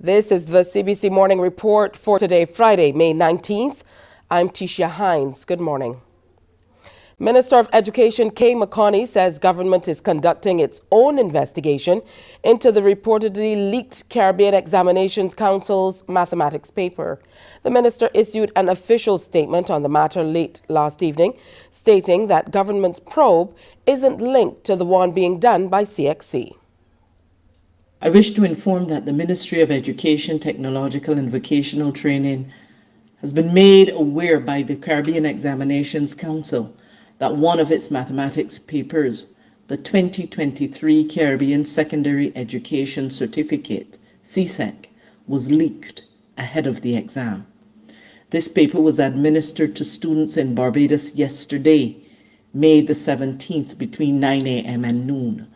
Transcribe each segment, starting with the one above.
This is the CBC Morning Report for today, Friday, May 19th. I'm Tisha Hines. Good morning. Minister of Education Kay McConney says government is conducting its own investigation into the reportedly leaked Caribbean Examinations Council's mathematics paper. The minister issued an official statement on the matter late last evening, stating that government's probe isn't linked to the one being done by CXC. I wish to inform that the Ministry of Education, Technological and Vocational Training has been made aware by the Caribbean Examinations Council that one of its mathematics papers, the 2023 Caribbean Secondary Education Certificate, CSEC, was leaked ahead of the exam. This paper was administered to students in Barbados yesterday, May the 17th, between 9 a.m. and noon.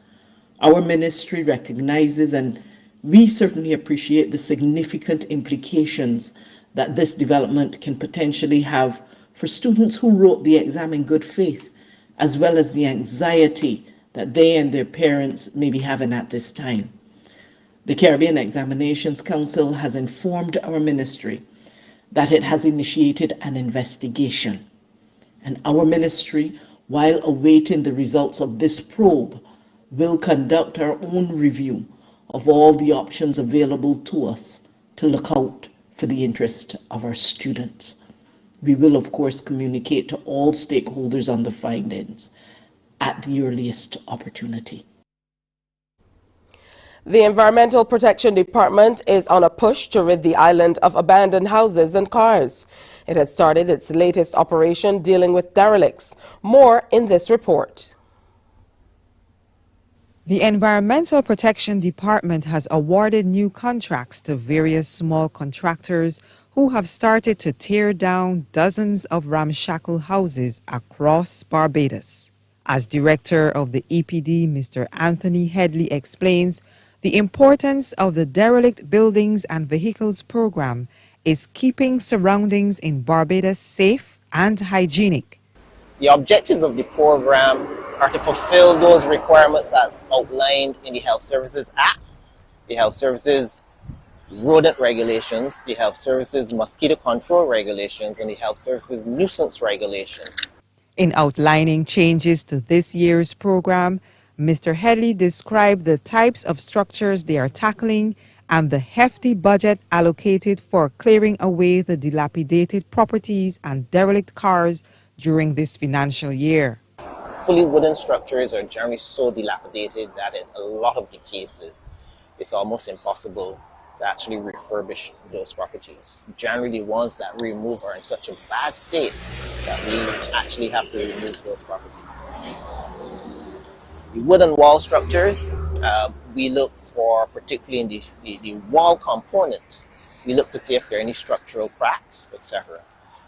Our ministry recognizes and we certainly appreciate the significant implications that this development can potentially have for students who wrote the exam in good faith, as well as the anxiety that they and their parents may be having at this time. The Caribbean Examinations Council has informed our ministry that it has initiated an investigation, and our ministry, while awaiting the results of this probe, will conduct our own review of all the options available to us to look out for the interest of our students. We will, of course, communicate to all stakeholders on the findings at the earliest opportunity. The Environmental Protection Department is on a push to rid the island of abandoned houses and cars. It has started its latest operation dealing with derelicts. More in this report. The Environmental Protection Department has awarded new contracts to various small contractors who have started to tear down dozens of ramshackle houses across Barbados. As director of the EPD, Mr. Anthony Headley explains, the importance of the Derelict Buildings and Vehicles program is keeping surroundings in Barbados safe and hygienic. The objectives of the program are to fulfill those requirements as outlined in the Health Services Act, the Health Services Rodent Regulations, the Health Services Mosquito Control Regulations, and the Health Services Nuisance Regulations. In outlining changes to this year's program, Mr. Headley described the types of structures they are tackling and the hefty budget allocated for clearing away the dilapidated properties and derelict cars during this financial year. Fully wooden structures are generally so dilapidated that in a lot of the cases, it's almost impossible to actually refurbish those properties. Generally, the ones that we remove are in such a bad state that we actually have to remove those properties. The wooden wall structures, we look for, particularly in the wall component, we look to see if there are any structural cracks, etc.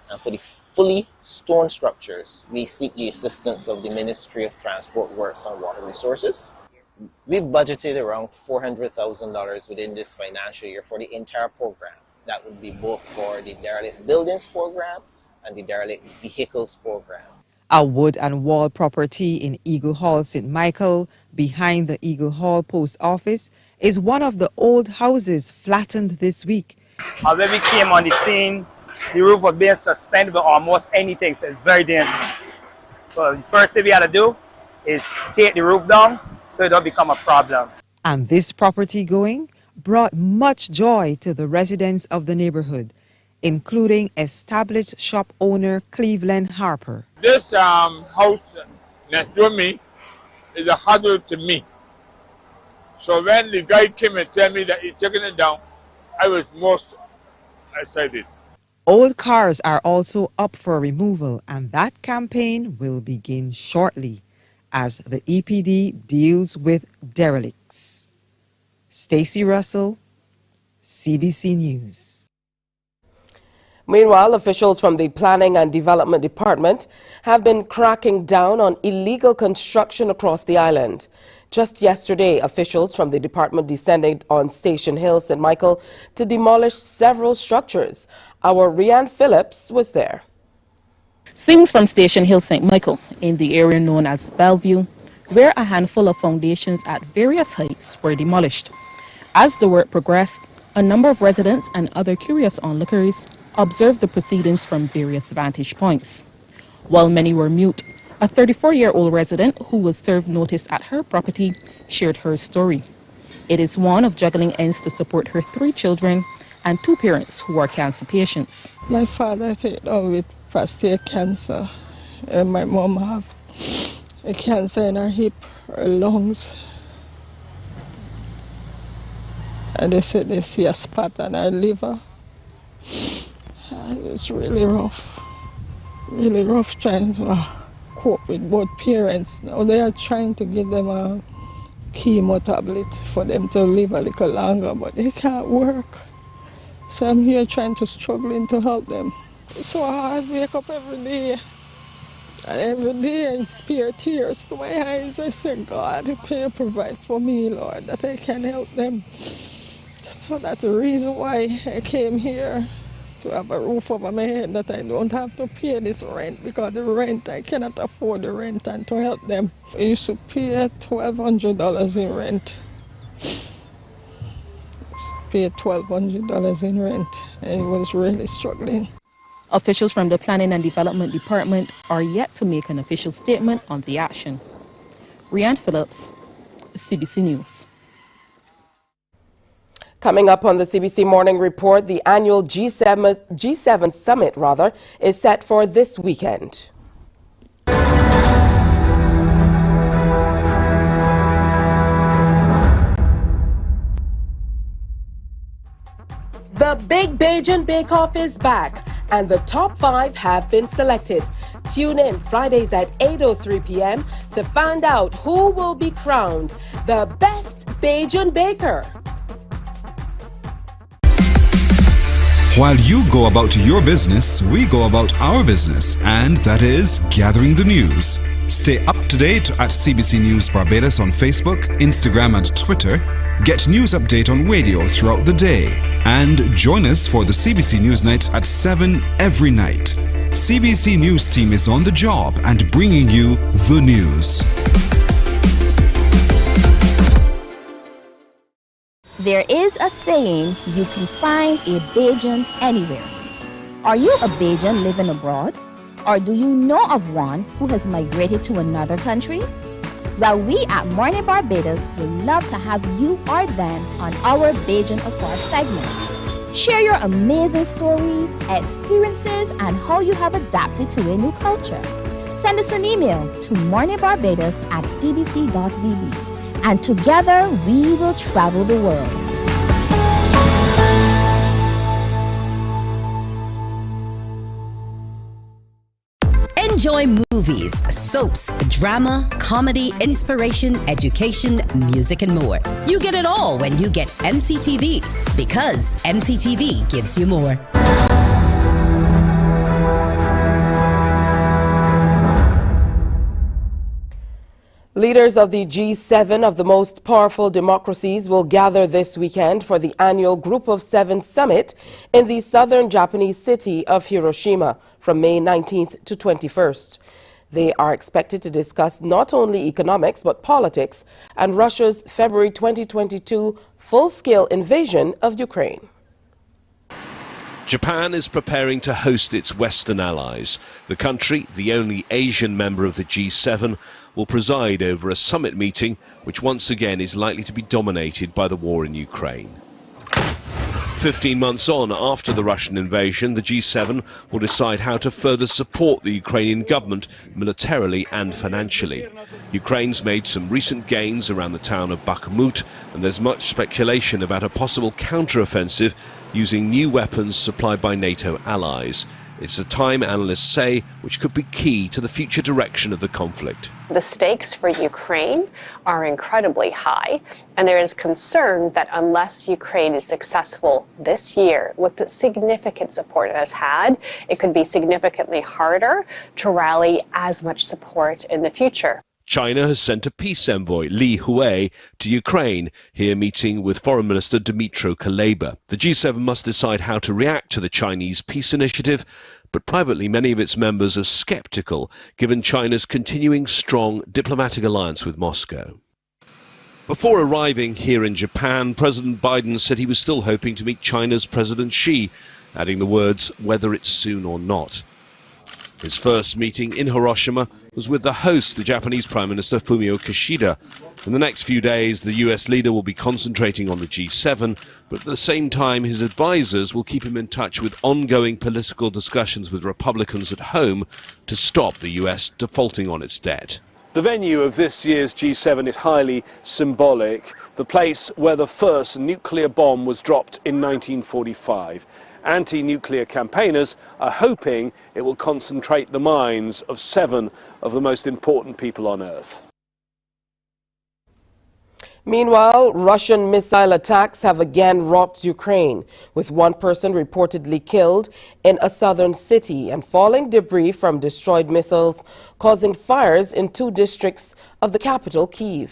And for the fully stone structures, we seek the assistance of the Ministry of Transport Works and Water Resources. We've budgeted around $400,000 within this financial year for the entire program. That would be both for the Derelict Buildings program and the Derelict Vehicles program. A wood and wall property in Eagle Hall, St. Michael, behind the Eagle Hall Post Office, is one of the old houses flattened this week. When we came on the scene, the roof was being suspended with almost anything, so it's very dangerous. So the first thing we had to do is take the roof down so it don't become a problem. And this property going brought much joy to the residents of the neighborhood, including established shop owner Cleveland Harper. This house next to me is a hazard to me. So when the guy came and told me that he's taking it down, I was most excited. Old cars are also up for removal, and that campaign will begin shortly as the EPD deals with derelicts. Stacey Russell, CBC News. Meanwhile, officials from the Planning and Development Department have been cracking down on illegal construction across the island. Just yesterday, officials from the department descended on Station Hill, St. Michael, to demolish several structures. Our Rianne Phillips was there. Scenes from Station Hill, St. Michael, in the area known as Bellevue, where a handful of foundations at various heights were demolished. As the work progressed, A number of residents and other curious onlookers observed the proceedings from various vantage points. While many were mute, a 34-year-old resident who was served notice at her property shared her story. It is one of juggling ends to support her 3 children and 2 parents who are cancer patients. My father died with prostate cancer, and my mom have a cancer in her hip, her lungs. And they said they see a spot on her liver. It's really rough trying to cope with both parents. Now they are trying to give them a chemo tablet for them to live a little longer, but it can't work. So I'm here struggling to help them. So I wake up every day and spear tears to my eyes. I say, God, can you provide for me, Lord, that I can help them. So that's the reason why I came here, to have a roof over my head, that I don't have to pay this rent, because the rent, I cannot afford the rent, and to help them. I used to pay $1,200 in rent. Pay $1,200 in rent, and I was really struggling. Officials from the Planning and Development Department are yet to make an official statement on the action. Rianne Phillips, CBC News. Coming up on the CBC Morning Report, the annual G7 summit is set for this weekend. The Big Bajan Bake Off is back, and the top 5 have been selected. Tune in Fridays at 8:03 p.m. to find out who will be crowned the best Bajan baker. While you go about your business, we go about our business, and that is gathering the news. Stay up to date at CBC News Barbados on Facebook, Instagram and Twitter. Get news update on radio throughout the day. And join us for the CBC News Night at 7 every night. CBC News team is on the job and bringing you the news. There is a saying, you can find a Bajan anywhere. Are you a Bajan living abroad? Or do you know of one who has migrated to another country? Well, we at Mornin Barbados would love to have you or them on our Bajan Afar segment. Share your amazing stories, experiences, and how you have adapted to a new culture. Send us an email to morninbarbados@cbc.vb. And together we will travel the world. Enjoy movies, soaps, drama, comedy, inspiration, education, music, and more. You get it all when you get MCTV, because MCTV gives you more. Leaders of the G7 of the most powerful democracies will gather this weekend for the annual Group of 7 summit in the southern Japanese city of Hiroshima from May 19th to 21st. They are expected to discuss not only economics but politics and Russia's February 2022 full-scale invasion of Ukraine. Japan is preparing to host its Western allies. The country, the only Asian member of the G7, will preside over a summit meeting which once again is likely to be dominated by the war in Ukraine. 15 months on after the Russian invasion, the G7 will decide how to further support the Ukrainian government militarily and financially. Ukraine's made some recent gains around the town of Bakhmut, and there's much speculation about a possible counter-offensive using new weapons supplied by NATO allies. It's a time, analysts say, which could be key to the future direction of the conflict. The stakes for Ukraine are incredibly high, and there is concern that unless Ukraine is successful this year with the significant support it has had, it could be significantly harder to rally as much support in the future. China has sent a peace envoy, Li Hui, to Ukraine, here meeting with Foreign Minister Dmytro Kuleba. The G7 must decide how to react to the Chinese peace initiative, but privately many of its members are sceptical, given China's continuing strong diplomatic alliance with Moscow. Before arriving here in Japan, President Biden said he was still hoping to meet China's President Xi, adding the words, whether it's soon or not. His first meeting in Hiroshima was with the host, the Japanese Prime Minister Fumio Kishida. In the next few days, the US leader will be concentrating on the G7, but at the same time, his advisors will keep him in touch with ongoing political discussions with Republicans at home to stop the US defaulting on its debt. The venue of this year's G7 is highly symbolic, the place where the first nuclear bomb was dropped in 1945. Anti-nuclear campaigners are hoping it will concentrate the minds of 7 of the most important people on Earth. Meanwhile, Russian missile attacks have again rocked Ukraine, with one person reportedly killed in a southern city and falling debris from destroyed missiles causing fires in 2 districts of the capital, Kyiv.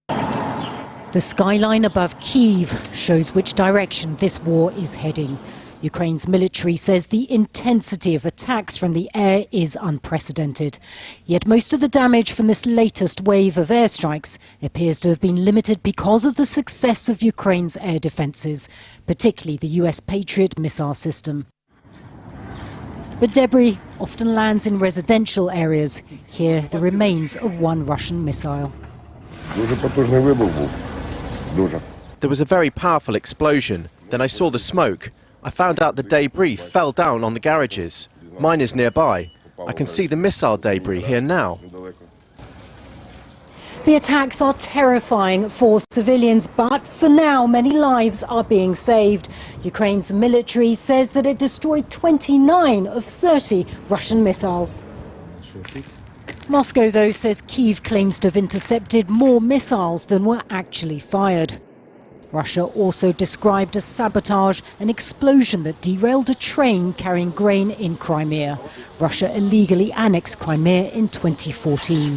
The skyline above Kyiv shows which direction this war is heading. Ukraine's military says the intensity of attacks from the air is unprecedented. Yet most of the damage from this latest wave of airstrikes appears to have been limited because of the success of Ukraine's air defences, particularly the US Patriot missile system. But debris often lands in residential areas. Here, the remains of one Russian missile. There was a very powerful explosion. Then I saw the smoke. I found out the debris fell down on the garages. Mine is nearby. I can see the missile debris here now. The attacks are terrifying for civilians, but for now, many lives are being saved. Ukraine's military says that it destroyed 29 of 30 Russian missiles. Moscow, though, says Kyiv claims to have intercepted more missiles than were actually fired. Russia also described as sabotage an explosion that derailed a train carrying grain in Crimea. Russia illegally annexed Crimea in 2014.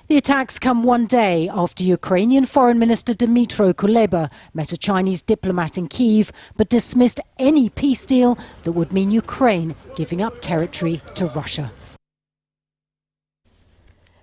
The attacks come one day after Ukrainian Foreign Minister Dmytro Kuleba met a Chinese diplomat in Kyiv, but dismissed any peace deal that would mean Ukraine giving up territory to Russia.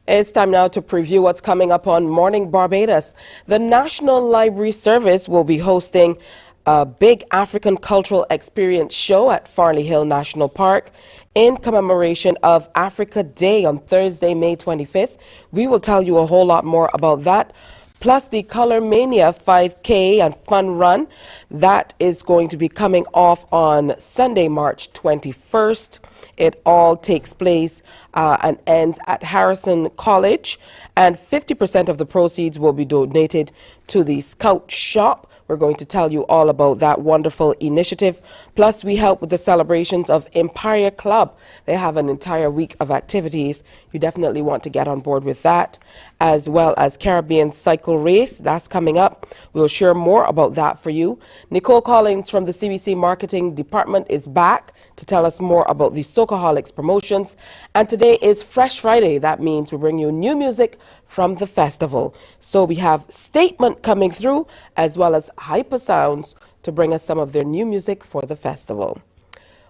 It's time now to preview what's coming up on Morning Barbados. The National Library Service will be hosting a big African cultural experience show at Farley Hill National Park in commemoration of Africa Day on Thursday, May 25th. We will tell you a whole lot more about that. Plus the Color Mania 5K and Fun Run. That is going to be coming off on Sunday, March 21st. It all takes place and ends at Harrison College, and 50% of the proceeds will be donated to the Scout Shop. We're going to tell you all about that wonderful initiative. Plus, we help with the celebrations of Empire Club. They have an entire week of activities. You definitely want to get on board with that, as well as Caribbean Cycle Race. That's coming up. We'll share more about that for you. Nicole Collins from the CBC Marketing Department is back to tell us more about the Socoholics promotions. And today is Fresh Friday. That means we bring you new music from the festival. So we have Statement coming through, as well as Hyper Sounds to bring us some of their new music for the festival.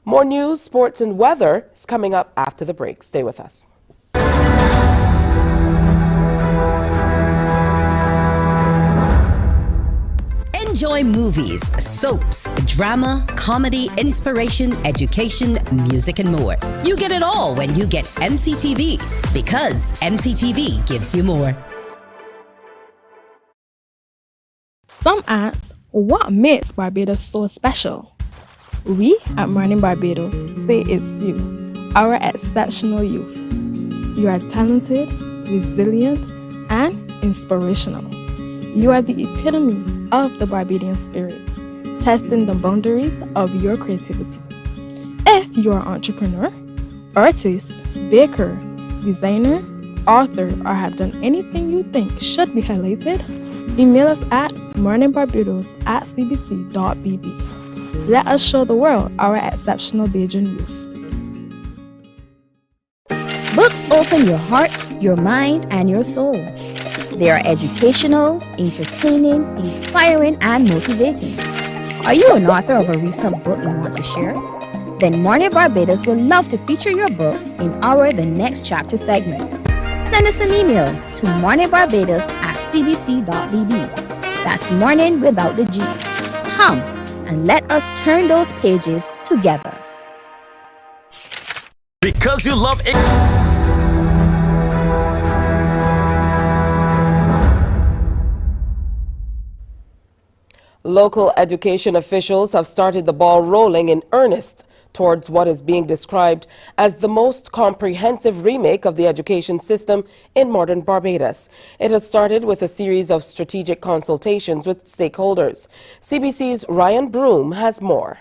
More news, sports, and weather is coming up after the break. Stay with us. Enjoy movies, soaps, drama, comedy, inspiration, education, music, and more. You get it all when you get MCTV, because MCTV gives you more. Some ask, what makes Barbados so special? We at Mornin Barbados say it's you, our exceptional youth. You are talented, resilient, and inspirational. You are the epitome of the Barbadian spirit, testing the boundaries of your creativity. If you are an entrepreneur, artist, baker, designer, author, or have done anything you think should be highlighted, email us at morninbarbados@cbc.bb. Let us show the world our exceptional Bajan youth. Books open your heart, your mind, and your soul. They are educational, entertaining, inspiring, and motivating. Are you an author of a recent book you want to share? Then Mornin Barbados would love to feature your book in our The Next Chapter segment. Send us an email to Mornin Barbados at cbc.bb. That's morning without the G. Come and let us turn those pages together. Because you love it. Local education officials have started the ball rolling in earnest towards what is being described as the most comprehensive remake of the education system in modern Barbados. It has started with a series of strategic consultations with stakeholders. CBC's Ryan Broom has more.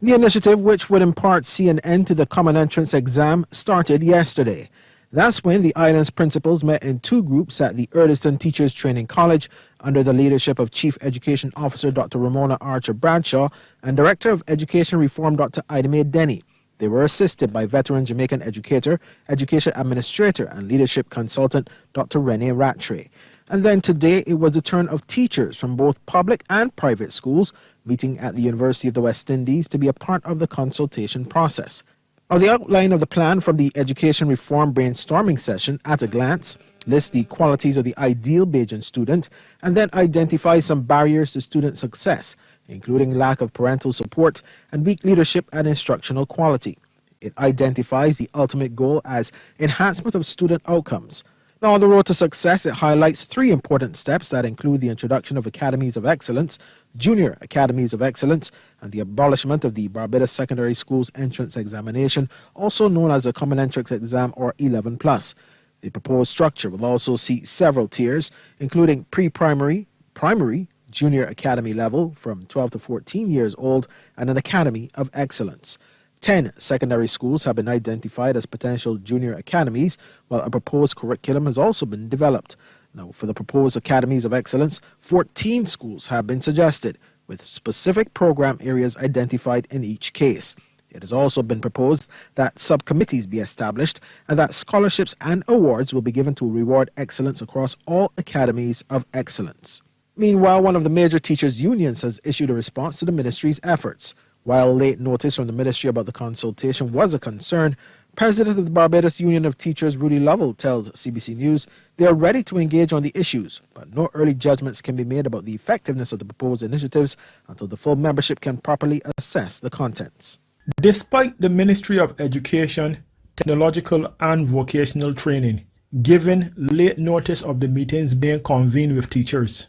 The initiative, which would in part see an end to the common entrance exam, started yesterday. That's when the island's principals met in two groups at the Erdiston Teachers Training College under the leadership of Chief Education Officer Dr. Ramona Archer Bradshaw and Director of Education Reform Dr. Ida Mae Denny. They were assisted by veteran Jamaican educator, education administrator and leadership consultant Dr. Renee Rattray. And then today it was the turn of teachers from both public and private schools meeting at the University of the West Indies to be a part of the consultation process. Now, the outline of the plan from the Education Reform Brainstorming session at a glance lists the qualities of the ideal Bajan student and then identifies some barriers to student success, including lack of parental support and weak leadership and instructional quality. It identifies the ultimate goal as enhancement of student outcomes. Now, on the road to success, it highlights three important steps that include the introduction of academies of excellence, junior academies of excellence, and the abolishment of the Barbados Secondary Schools Entrance Examination, also known as the Common Entrance Exam or 11+. The proposed structure will also see several tiers, including pre-primary, primary, junior academy level from 12 to 14 years old, and an academy of excellence. 10 secondary schools have been identified as potential junior academies, while a proposed curriculum has also been developed. Now, for the proposed academies of excellence, 14 schools have been suggested, with specific program areas identified in each case. It has also been proposed that subcommittees be established and that scholarships and awards will be given to reward excellence across all academies of excellence. Meanwhile, one of the major teachers' unions has issued a response to the ministry's efforts. While late notice from the ministry about the consultation was a concern, President of the Barbados Union of Teachers, Rudy Lovell, tells CBC News they are ready to engage on the issues, but no early judgments can be made about the effectiveness of the proposed initiatives until the full membership can properly assess the contents. Despite the Ministry of Education, Technological and Vocational Training giving late notice of the meetings being convened with teachers,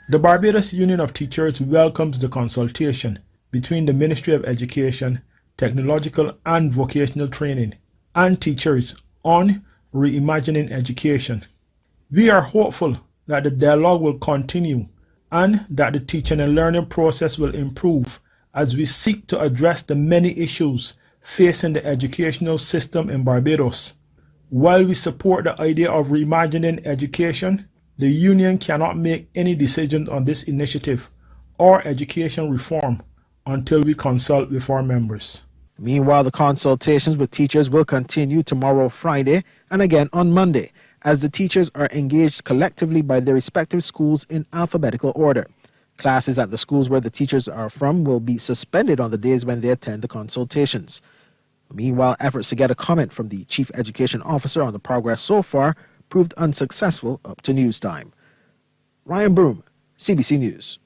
the Barbados Union of Teachers welcomes the consultation between the Ministry of Education, Technological and Vocational Training and teachers on reimagining education. We are hopeful that the dialogue will continue and that the teaching and learning process will improve as we seek to address the many issues facing the educational system in Barbados. While we support the idea of reimagining education, the union cannot make any decisions on this initiative or education reform until we consult with our members. Meanwhile, the consultations with teachers will continue tomorrow, Friday, and again on Monday, as the teachers are engaged collectively by their respective schools in alphabetical order. Classes at the schools where the teachers are from will be suspended on the days when they attend the consultations. Meanwhile, efforts to get a comment from the Chief Education Officer on the progress so far proved unsuccessful up to news time. Ryan Broom, CBC News.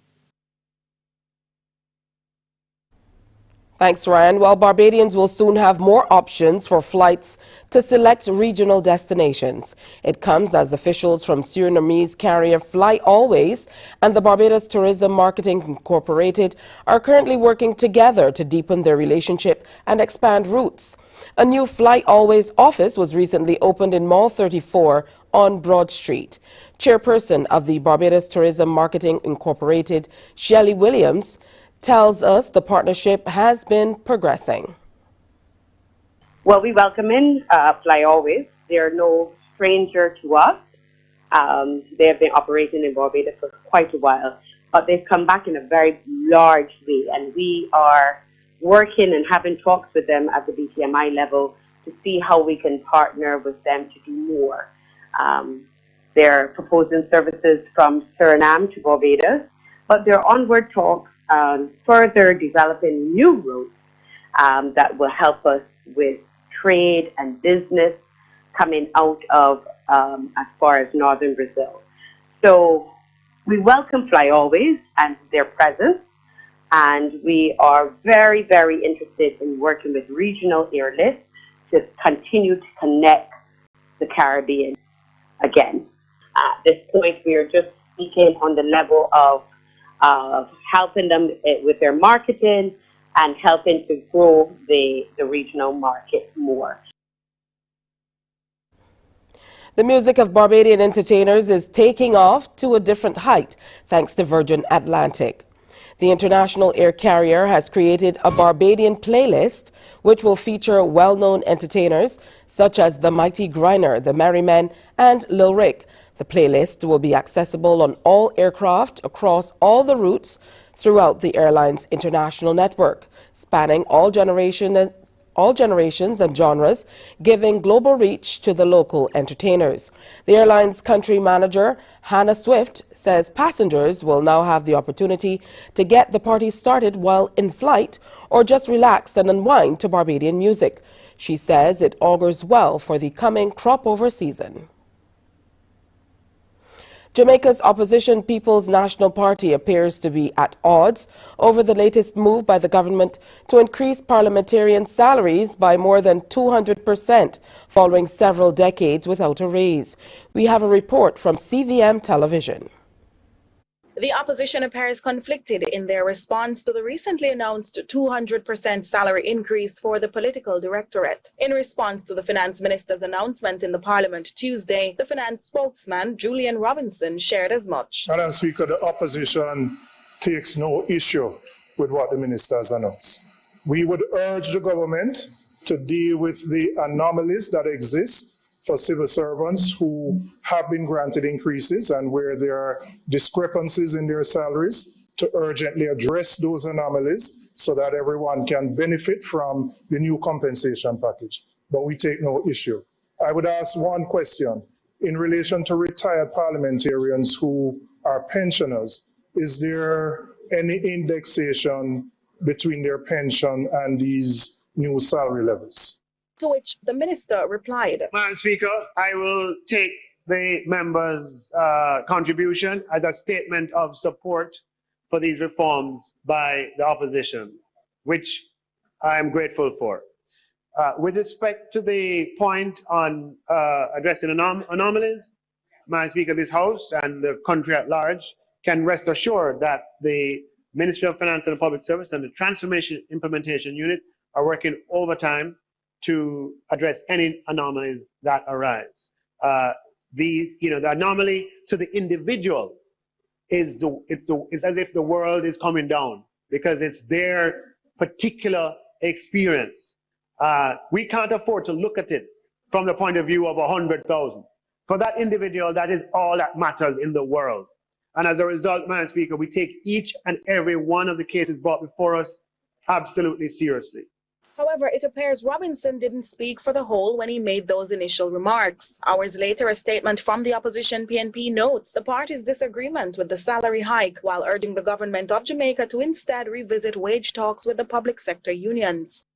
Thanks, Ryan. Well, Barbadians will soon have more options for flights to select regional destinations. It comes as officials from Surinamese carrier Fly Always and the Barbados Tourism Marketing Incorporated are currently working together to deepen their relationship and expand routes. A new Fly Always office was recently opened in Mall 34 on Broad Street. Chairperson of the Barbados Tourism Marketing Incorporated, Shelley Williams, tells us the partnership has been progressing. Well, we welcome in Fly Always. They're no stranger to us. They have been operating in Barbados for quite a while, but they've come back in a very large way, and we are working and having talks with them at the BTMI level to see how we can partner with them to do more. They're proposing services from Suriname to Barbados, but their onward talks further developing new routes that will help us with trade and business coming out of as far as northern Brazil. So we welcome Fly Always and their presence, and we are very, very interested in working with regional airlifts to continue to connect the Caribbean again. At this point, we are just speaking on the level of helping them with their marketing and helping to grow the regional market more. The music of Barbadian entertainers is taking off to a different height thanks to Virgin Atlantic. The international air carrier has created a Barbadian playlist which will feature well-known entertainers such as the Mighty Griner, the Merrymen, and Lil Rick. The playlist will be accessible on all aircraft across all the routes throughout the airline's international network, spanning all generations and genres, giving global reach to the local entertainers. The airline's country manager, Hannah Swift, says passengers will now have the opportunity to get the party started while in flight or just relax and unwind to Barbadian music. She says it augurs well for the coming crop-over season. Jamaica's opposition People's National Party appears to be at odds over the latest move by the government to increase parliamentarian salaries by more than 200% following several decades without a raise. We have a report from CVM Television. The opposition appears conflicted in their response to the recently announced 200% salary increase for the political directorate. In response to the finance minister's announcement in the parliament Tuesday, the finance spokesman, Julian Robinson, shared as much. Madam Speaker, the opposition takes no issue with what the minister has announced. We would urge the government to deal with the anomalies that exist for civil servants who have been granted increases and where there are discrepancies in their salaries, to urgently address those anomalies so that everyone can benefit from the new compensation package. But we take no issue. I would ask one question in relation to retired parliamentarians who are pensioners. Is there any indexation between their pension and these new salary levels? To which the minister replied, Madam Speaker, I will take the members' contribution as a statement of support for these reforms by the opposition, which I am grateful for. With respect to the point on addressing anomalies, Madam Speaker, this House and the country at large can rest assured that the Ministry of Finance and Public Service and the Transformation Implementation Unit are working overtime to address any anomalies that arise. The anomaly to the individual is as if the world is coming down because it's their particular experience. We can't afford to look at it from the point of view of 100,000. For that individual, that is all that matters in the world. And as a result, Madam Speaker, we take each and every one of the cases brought before us absolutely seriously. However, it appears Robinson didn't speak for the whole when he made those initial remarks. Hours later, a statement from the opposition PNP notes the party's disagreement with the salary hike while urging the government of Jamaica to instead revisit wage talks with the public sector unions.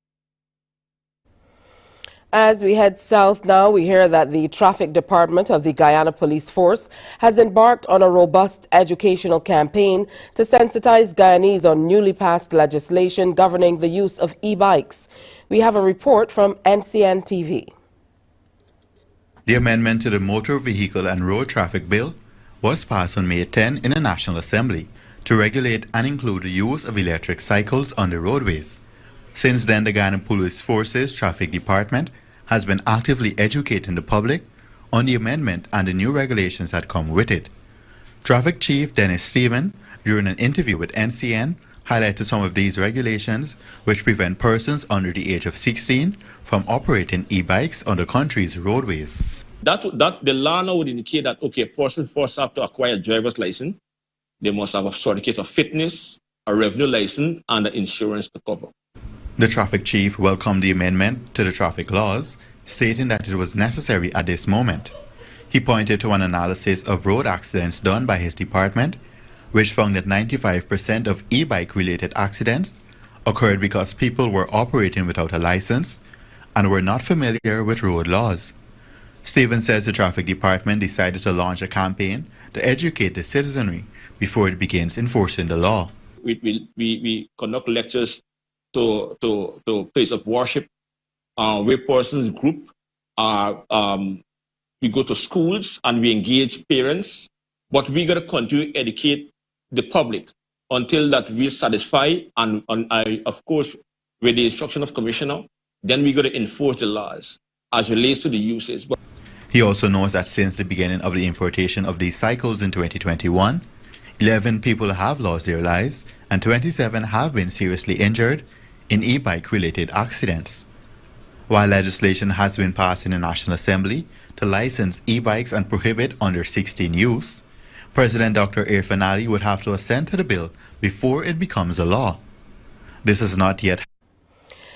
As we head south now, we hear that the traffic department of the Guyana Police Force has embarked on a robust educational campaign to sensitize Guyanese on newly passed legislation governing the use of e-bikes. We have a report from NCN TV. The amendment to the Motor Vehicle and Road Traffic Bill was passed on May 10 in the National Assembly to regulate and include the use of electric cycles on the roadways. Since then, the Guyana Police Force's Traffic Department has been actively educating the public on the amendment and the new regulations that come with it. Traffic Chief Dennis Stephen, during an interview with NCN, highlighted some of these regulations which prevent persons under the age of 16 from operating e-bikes on the country's roadways. The law now would indicate that, okay, a person forced have to acquire a driver's license, they must have a certificate of fitness, a revenue license, and the insurance to cover. The traffic chief welcomed the amendment to the traffic laws, stating that it was necessary at this moment. He pointed to an analysis of road accidents done by his department, which found that 95% of e-bike related accidents occurred because people were operating without a license and were not familiar with road laws. Stevens says the traffic department decided to launch a campaign to educate the citizenry before it begins enforcing the law. We conduct lectures to place of worship, where persons group, we go to schools and we engage parents, but we got to continue to educate the public until that we're satisfied, and of course, with the instruction of Commissioner, then we got to enforce the laws as relates to the uses. He also knows that since the beginning of the importation of these cycles in 2021, 11 people have lost their lives and 27 have been seriously injured in e-bike related accidents. While legislation has been passed in the National Assembly to license e-bikes and prohibit under 16 use, President Dr. Irfan Ali would have to assent to the bill before it becomes a law. This is not yet.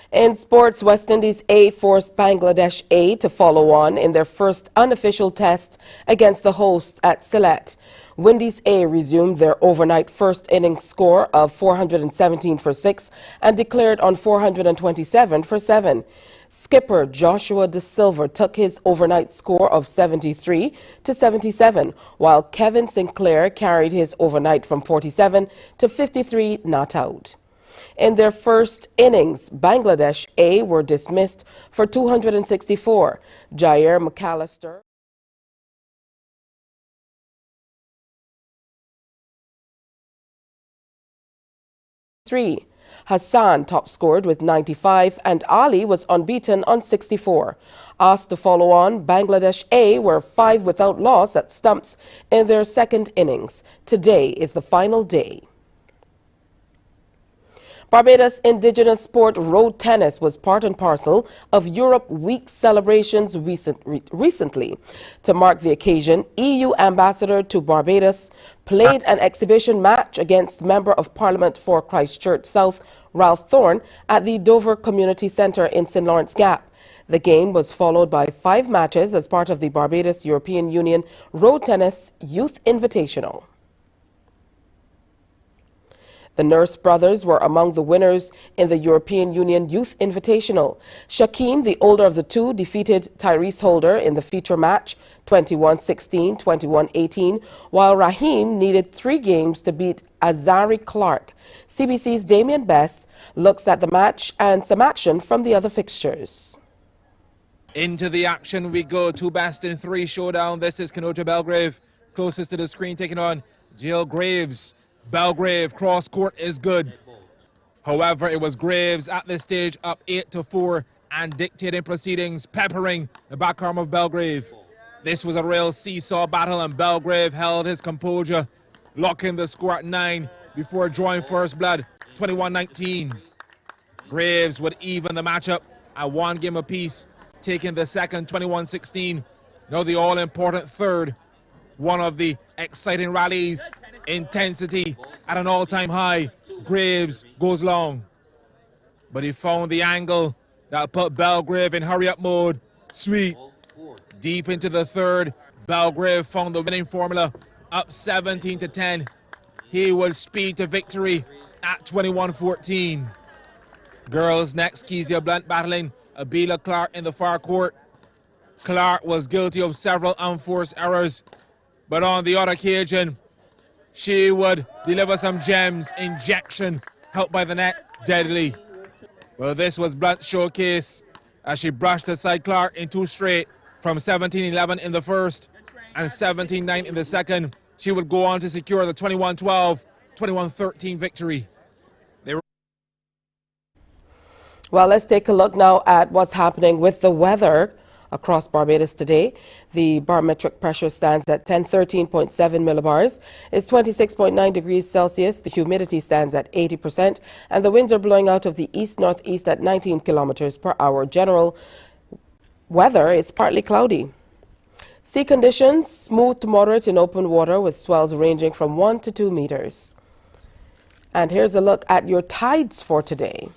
In sports, West Indies A forced Bangladesh A to follow on in their first unofficial test against the host at Sylhet. Windies A resumed their overnight first innings score of 417 for 6 and declared on 427 for 7. Skipper Joshua De Silva took his overnight score of 73 to 77, while Kevin Sinclair carried his overnight from 47 to 53 not out. In their first innings, Bangladesh A were dismissed for 264. Jair McAllister Hassan top scored with 95 and Ali was unbeaten on 64. Asked to follow on, Bangladesh A were 5 without loss at stumps in their second innings. Today is the final day. Barbados indigenous sport road tennis was part and parcel of Europe Week celebrations recently. To mark the occasion, EU ambassador to Barbados played an exhibition match against Member of Parliament for Christchurch South, Ralph Thorne, at the Dover Community Centre in St. Lawrence Gap. The game was followed by 5 matches as part of the Barbados European Union Road Tennis Youth Invitational. The Nurse brothers were among the winners in the European Union Youth Invitational. Shaquem, the older of the two, defeated Tyrese Holder in the feature match 21-16, 21-18, while Raheem needed 3 games to beat Azari Clark. CBC's Damien Bess looks at the match and some action from the other fixtures. Into the action we go. 2 best in 3 showdown. This is Kenota Belgrave closest to the screen, taking on Jill Graves. Belgrave cross court is good. However, it was Graves at this stage up 8-4 and dictating proceedings, peppering the back arm of Belgrave. This was a real seesaw battle and Belgrave held his composure, locking the score at 9 before drawing first blood, 21-19. Graves would even the matchup at 1 game apiece, taking the second 21-16. Now the all-important third, one of the exciting rallies. Intensity at an all-time high. Graves goes long, but he found the angle that put Belgrave in hurry-up mode. Sweet. Deep into the third, Belgrave found the winning formula, up 17-10. He will speed to victory at 21-14. Girls next, Kezia Blunt battling Abila Clark in the far court. Clark was guilty of several unforced errors, but on the other occasion, she would deliver some gems. Injection, helped by the net, deadly. Well, this was Blunt's showcase as she brushed aside Clark in 2 straight from 17-11 in the first and 17-9 in the second. She would go on to secure the 21-12, 21-13 victory. Well, let's take a look now at what's happening with the weather across Barbados today. The barometric pressure stands at 1013.7 millibars. It's 26.9 degrees Celsius. The humidity stands at 80%, and the winds are blowing out of the east-northeast at 19 kilometers per hour. General weather is partly cloudy. Sea conditions, smooth to moderate in open water with swells ranging from 1 to 2 meters. And here's a look at your tides for today.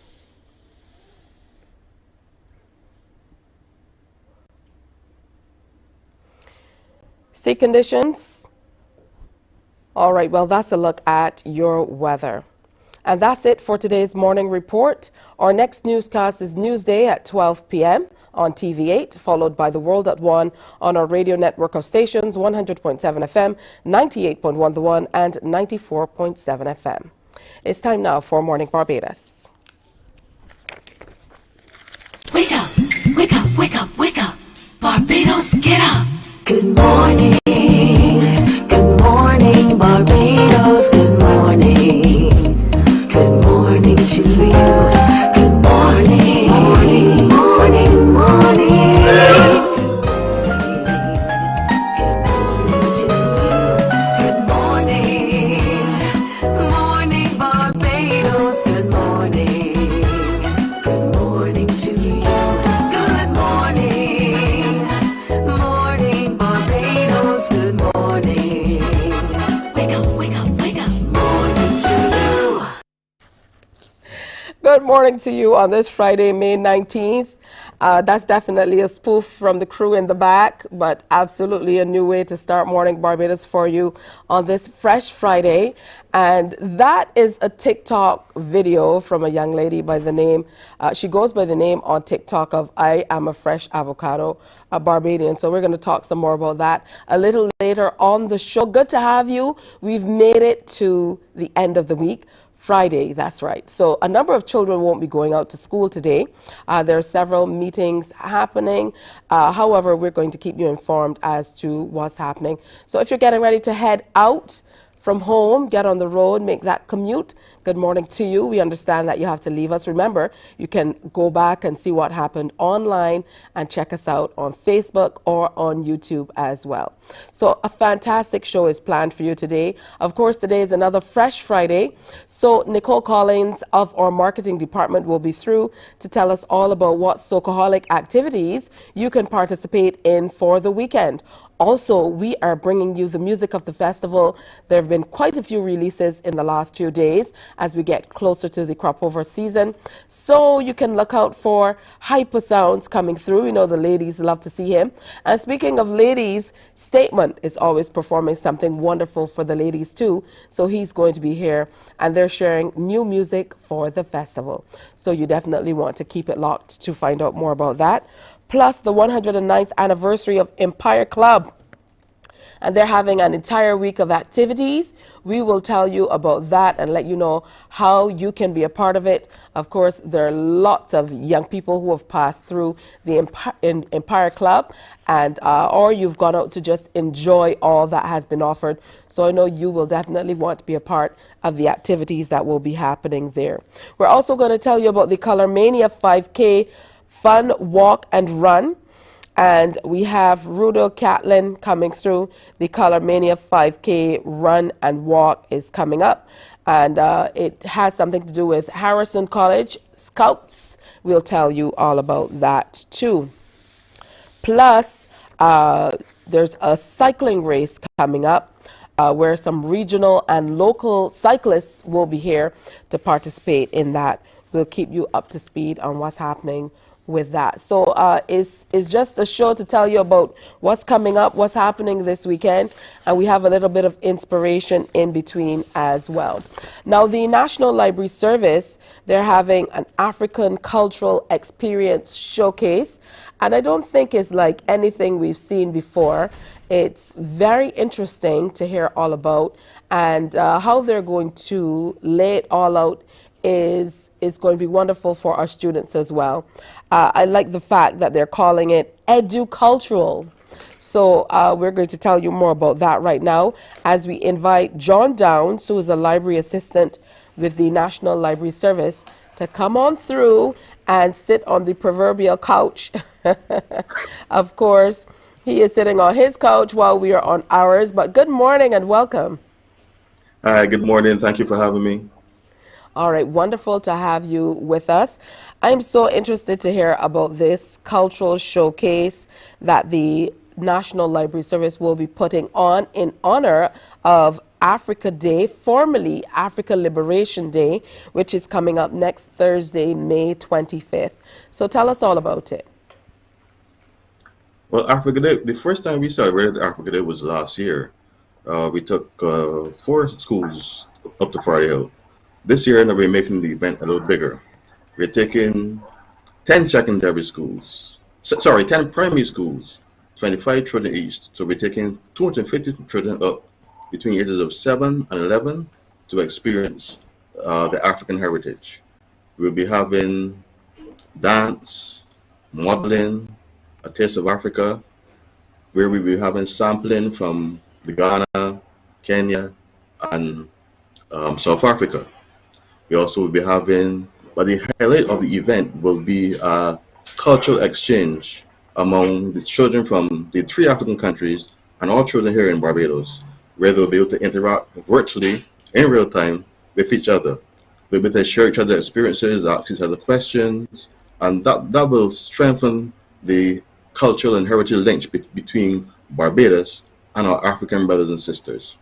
Sea conditions. All right, well, that's a look at your weather. And that's it for today's morning report. Our next newscast is Newsday at 12 p.m. on TV8, followed by The World at 1 on our radio network of stations, 100.7 FM, 98.1 The One, and 94.7 FM. It's time now for Morning Barbados. Wake up, wake up, wake up, wake up. Barbados, get up. Good morning. Good morning, Barbados. Good morning. Good morning to you. Good morning. Morning, morning, morning. Good morning to you. Good morning. Morning, Barbados. Good morning. Good morning to you. Good morning. Morning, Barbados. Good morning. Wake up, wake up, wake up. Morning to you. Good morning to you on this Friday, May 19th. That's definitely a spoof from the crew in the back, but absolutely a new way to start Morning Barbados for you on this fresh Friday. And that is a TikTok video from a young lady by the name, she goes by the name on TikTok of I Am a Fresh Avocado, a Barbadian. So we're going to talk some more about that a little later on the show. Good to have you. We've made it to the end of the week. Friday, that's right. So a number of children won't be going out to school today. There are several meetings happening. However, we're going to keep you informed as to what's happening. So if you're getting ready to head out from home, get on the road, make that commute, good morning to you. We understand that you have to leave us. Remember, you can go back and see what happened online and check us out on Facebook or on YouTube as well. So a fantastic show is planned for you today. Of course, today is another Fresh Friday. So Nicole Collins of our marketing department will be through to tell us all about what Socoholic activities you can participate in for the weekend. Also, we are bringing you the music of the festival. There have been quite a few releases in the last few days as we get closer to the crop over season. So you can look out for hyper sounds coming through. You know, the ladies love to see him. And speaking of ladies, Statement is always performing something wonderful for the ladies too. So he's going to be here and they're sharing new music for the festival. So you definitely want to keep it locked to find out more about that. Plus the 109th anniversary of Empire Club. And they're having an entire week of activities. We will tell you about that and let you know how you can be a part of it. Of course, there are lots of young people who have passed through the Empire Club and or you've gone out to just enjoy all that has been offered. So I know you will definitely want to be a part of the activities that will be happening there. We're also going to tell you about the Color Mania 5K Fun Walk and Run. And we have Rudo Catlin coming through. The Color Mania 5K Run and Walk is coming up. And it has something to do with Harrison College Scouts. We'll tell you all about that too. Plus, there's a cycling race coming up where some regional and local cyclists will be here to participate in that. We'll keep you up to speed on what's happening with that. So it's just a show to tell you about what's coming up, what's happening this weekend, and we have a little bit of inspiration in between as well. Now, the National Library Service, they're having an African Cultural Experience Showcase, and I don't think it's like anything we've seen before. It's very interesting to hear all about, and how they're going to lay it all out is going to be wonderful for our students as well. I like the fact that they're calling it educultural. So we're going to tell you more about that right now as we invite John Downs, who is a library assistant with the National Library Service, to come on through and sit on the proverbial couch. Of course, he is sitting on his couch while we are on ours. But good morning and welcome. Hi, good morning. Thank you for having me. All right, wonderful to have you with us. I'm so interested to hear about this cultural showcase that the National Library Service will be putting on in honor of Africa Day, formerly Africa Liberation Day, which is coming up next Thursday, May 25th. So tell us all about it. Well, Africa Day, the first time we celebrated Africa Day was last year. We took 4 schools up to Party Hill. This year, we're making the event a little bigger. We're taking 10 secondary schools 10 primary schools, 25 children each. So we're taking 250 children up between the ages of 7 and 11 to experience the African heritage. We'll be having dance, modeling, a taste of Africa, where we'll be having sampling from the Ghana, Kenya, and South Africa. We also will be having, but the highlight of the event will be a cultural exchange among the children from the 3 African countries and all children here in Barbados, where they'll be able to interact virtually in real time with each other. They'll be able to share each other's experiences, ask each other questions, and that will strengthen the cultural and heritage link between Barbados and our African brothers and sisters.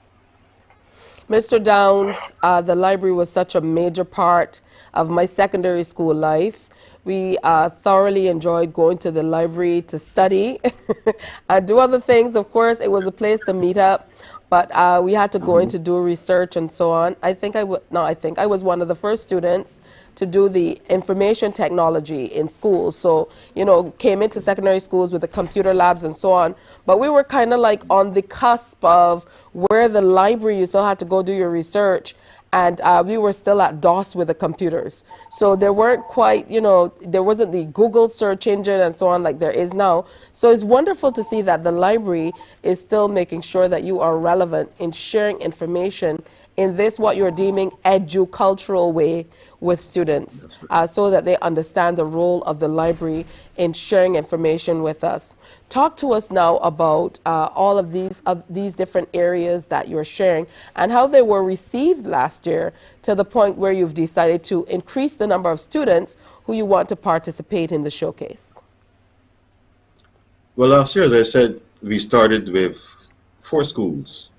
Mr. Downs, the library was such a major part of my secondary school life. We thoroughly enjoyed going to the library to study and do other things. Of course, it was a place to meet up, but we had to go in to do research and so on. I was one of the first students to do the information technology in schools. So, you know, came into secondary schools with the computer labs and so on. But we were kind of like on the cusp of where the library, you still had to go do your research. And we were still at DOS with the computers. So there weren't quite, you know, there wasn't the Google search engine and so on like there is now. So it's wonderful to see that the library is still making sure that you are relevant in sharing information in this, what you're deeming educultural way with students, so that they understand the role of the library in sharing information with us. Talk to us now about all of these different areas that you're sharing and how they were received last year to the point where you've decided to increase the number of students who you want to participate in the showcase. Well, last year, as I said, we started with 4 schools.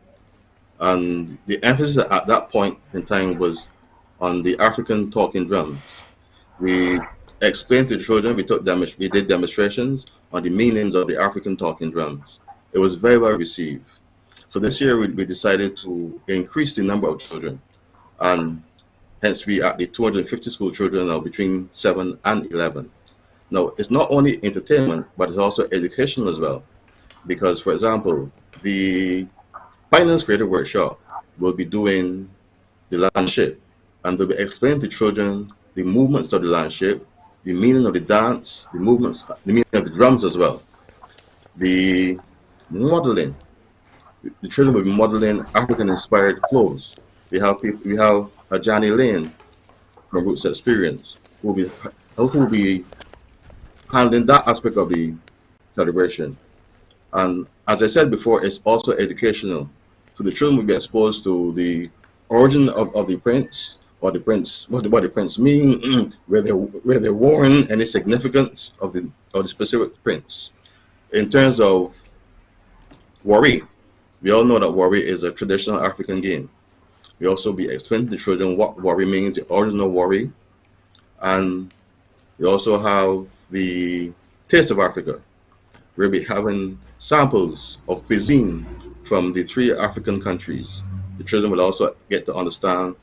And the emphasis at that point in time was on the African talking drums. We explained to the children, we did demonstrations on the meanings of the African talking drums. It was very well received. So this year we decided to increase the number of children, and hence we at the 250 school children now between 7 and 11. Now, it's not only entertainment, but it's also educational as well. Because, for example, the Finance Creative Workshop will be doing the landship, and they'll be explaining to children the movements of the landship, the meaning of the dance, the movements, the meaning of the drums as well. The modeling, the children will be modeling African-inspired clothes. We have Johnny Lane from Roots Experience who will be handling that aspect of the celebration. And as I said before, it's also educational. So the children will be exposed to the origin of the prints, or the prints, what the prints mean, where they're worn, any significance of the specific prints. In terms of Wari, we all know that Wari is a traditional African game. We also be explaining to the children what Wari means, the origin of Wari, and we also have the Taste of Africa. We'll be having samples of cuisine from the 3 African countries. The children will also get to understand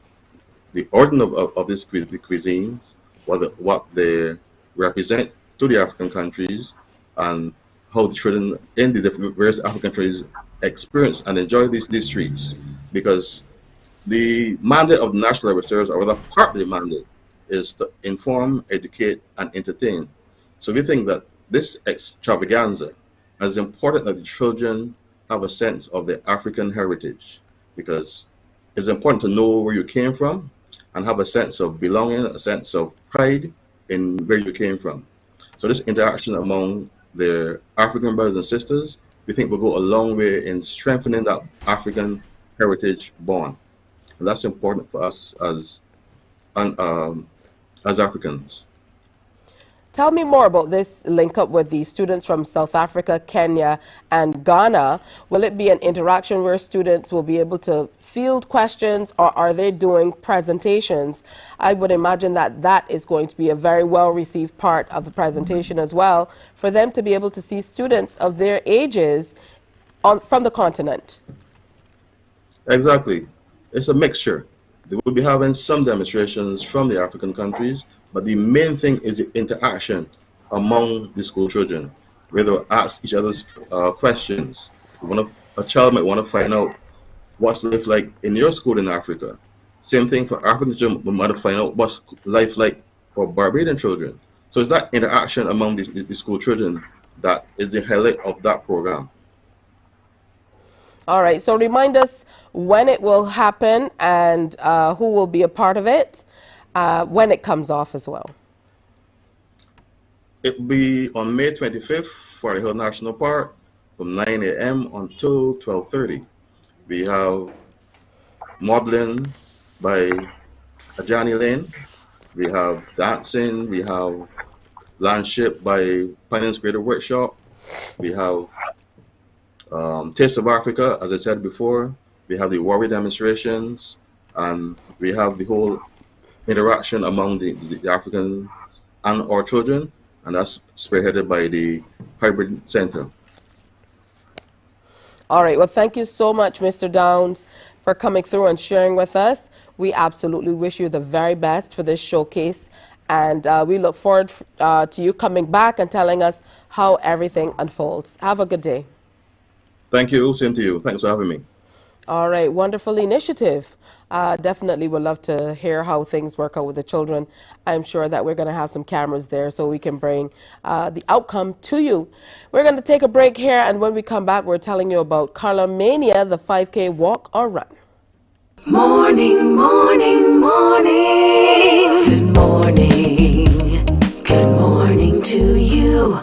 the origin of these cuisines, what they represent to the African countries, and how the children in the various African countries experience and enjoy these treats. Because the mandate of the National Library Service, or rather part of the mandate, is to inform, educate, and entertain. So we think that this extravaganza is important that the children have a sense of their African heritage, because it's important to know where you came from and have a sense of belonging, a sense of pride in where you came from. So this interaction among their African brothers and sisters, we think will go a long way in strengthening that African heritage bond. And that's important for us as Africans. Tell me more about this link up with the students from South Africa, Kenya, and Ghana. Will it be an interaction where students will be able to field questions, or are they doing presentations? I would imagine that that is going to be a very well received part of the presentation as well, for them to be able to see students of their ages from the continent. Exactly. It's a mixture. They will be having some demonstrations from the African countries, but the main thing is the interaction among the school children, where they'll ask each other's questions. A child might want to find out what's life like in your school in Africa. Same thing for African children, we want to find out what's life like for Barbadian children. So it's that interaction among the school children that is the highlight of that program. All right, so remind us when it will happen and who will be a part of it, when it comes off as well. It will be on May 25th for the Hill National Park from 9 a.m. until 12:30. We have modeling by Ajani Lane. We have dancing. We have landship by Finance Creative Workshop. We have Taste of Africa, as I said before. We have the warrior demonstrations, and we have the whole interaction among the Africans and our children, and that's spearheaded by the Hybrid Center. All right, well, thank you so much, Mr. Downs, for coming through and sharing with us. We absolutely wish you the very best for this showcase, and we look forward to you coming back and telling us how everything unfolds. Have a good day. Thank you. Same to you. Thanks for having me. All right, wonderful initiative. Definitely would love to hear how things work out with the children. I'm sure that we're going to have some cameras there so we can bring the outcome to you. We're going to take a break here, and when we come back, we're telling you about Carla Mania, the 5K walk or run. Morning, morning, morning. Good morning. Good morning to you.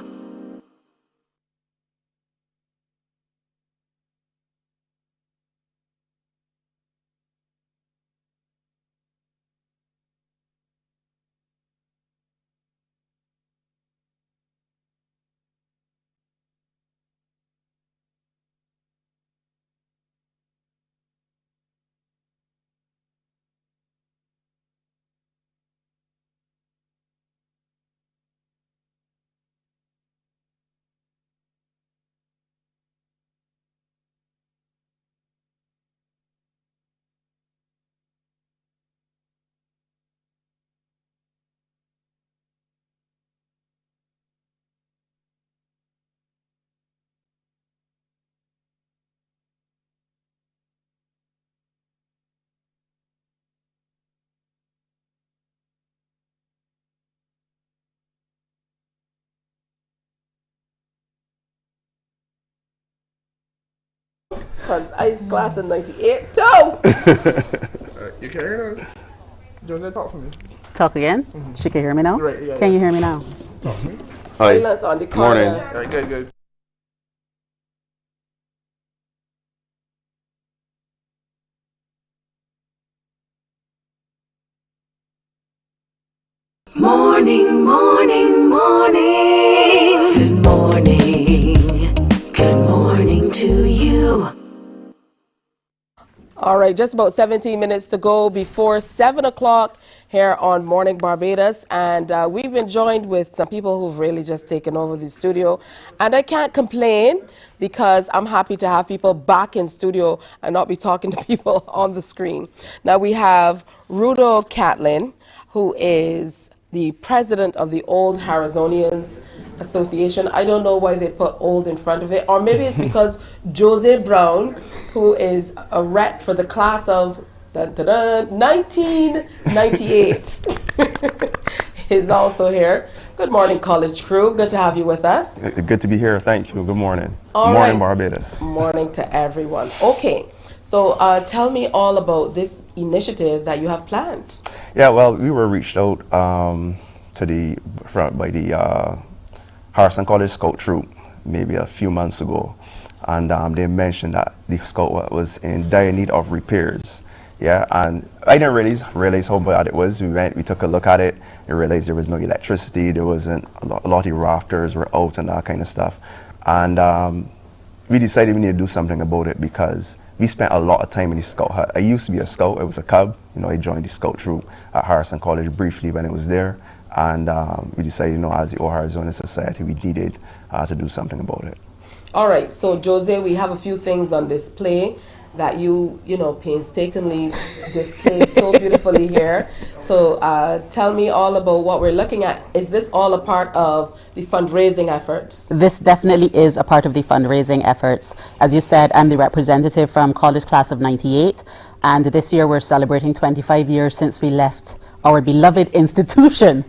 Because ice glass in 98 too. You can hear her? Jose, talk for me. Talk again? She can hear me now? Right, yeah, Can you hear me now? Talk for me. Hi. Silence on the Morning. corner. All right, good, good. Morning, morning, morning. Good morning. Good morning to you. All right, just about 17 minutes to go before 7 o'clock here on Morning Barbados. And we've been joined with some people who've really just taken over the studio. And I can't complain because I'm happy to have people back in studio and not be talking to people on the screen. Now we have Rudo Catlin, who is the president of the Old Harrisonians Association. I don't know why they put old in front of it, or maybe it's because Jose Brown, who is a rep for the class of 1998, is also here. Good morning, college crew. Good to have you with us. Good to be here. Thank you. Good morning. All morning, right. Barbados. Morning to everyone. Okay, so tell me all about this initiative that you have planned. Yeah, well, we were reached out by the Harrison College Scout Troop maybe a few months ago, and they mentioned that the Scout was in dire need of repairs. Yeah, and I didn't realize how bad it was. We took a look at it and realized there was no electricity, there wasn't a lot of the rafters were out and that kind of stuff. And we decided we need to do something about it because we spent a lot of time in the Scout hut. I used to be a Scout, I was a cub. You know, I joined the Scout troop at Harrison College briefly when I was there. And we decided, you know, as the Old Harrisonian Society, we needed to do something about it. All right, so Jose, we have a few things on display. that you know, painstakingly displayed so beautifully here. So tell me all about what we're looking at. Is this all a part of the fundraising efforts? This definitely is a part of the fundraising efforts. As you said, I'm the representative from college class of 98, and this year we're celebrating 25 years since we left our beloved institution.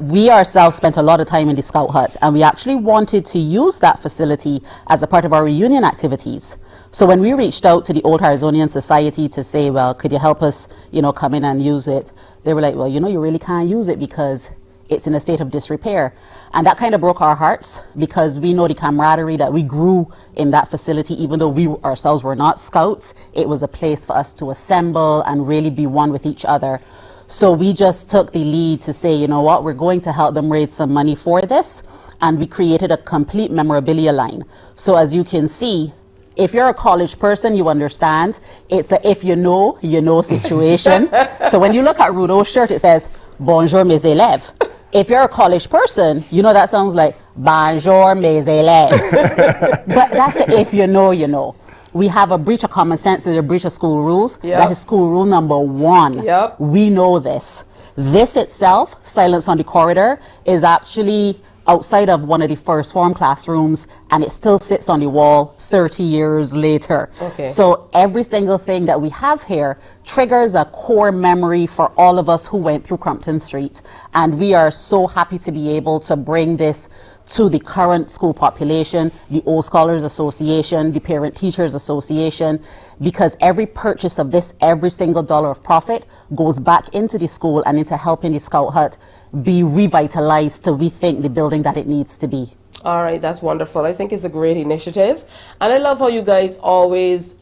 We ourselves spent a lot of time in the Scout Hut, and we actually wanted to use that facility as a part of our reunion activities. So when we reached out to the Old Harzonian Society to say, well, could you help us, you know, come in and use it? They were like, well, you know, you really can't use it because it's in a state of disrepair. And that kind of broke our hearts, because we know the camaraderie that we grew in that facility. Even though we ourselves were not Scouts, it was a place for us to assemble and really be one with each other. So we just took the lead to say, you know what, we're going to help them raise some money for this. And we created a complete memorabilia line. So as you can see, if you're a college person, you understand it's a if you know situation. So when you look at Rudo's shirt, it says, Bonjour mes élèves. If you're a college person, you know that sounds like Bonjour mes élèves. But that's a if you know, you know. We have a breach of common sense and a breach of school rules. Yep. That is school rule number 1. Yep. We know this. This itself, Silence on the Corridor, is actually outside of one of the first form classrooms, and it still sits on the wall 30 years later. Okay. So every single thing that we have here triggers a core memory for all of us who went through Crumpton Street. And we are so happy to be able to bring this to the current school population, the Old Scholars Association, the Parent Teachers Association, because every purchase of this, every single dollar of profit goes back into the school and into helping the Scout Hut be revitalized to, we think, the building that it needs to be. All right, that's wonderful. I think it's a great initiative. And I love how you guys always,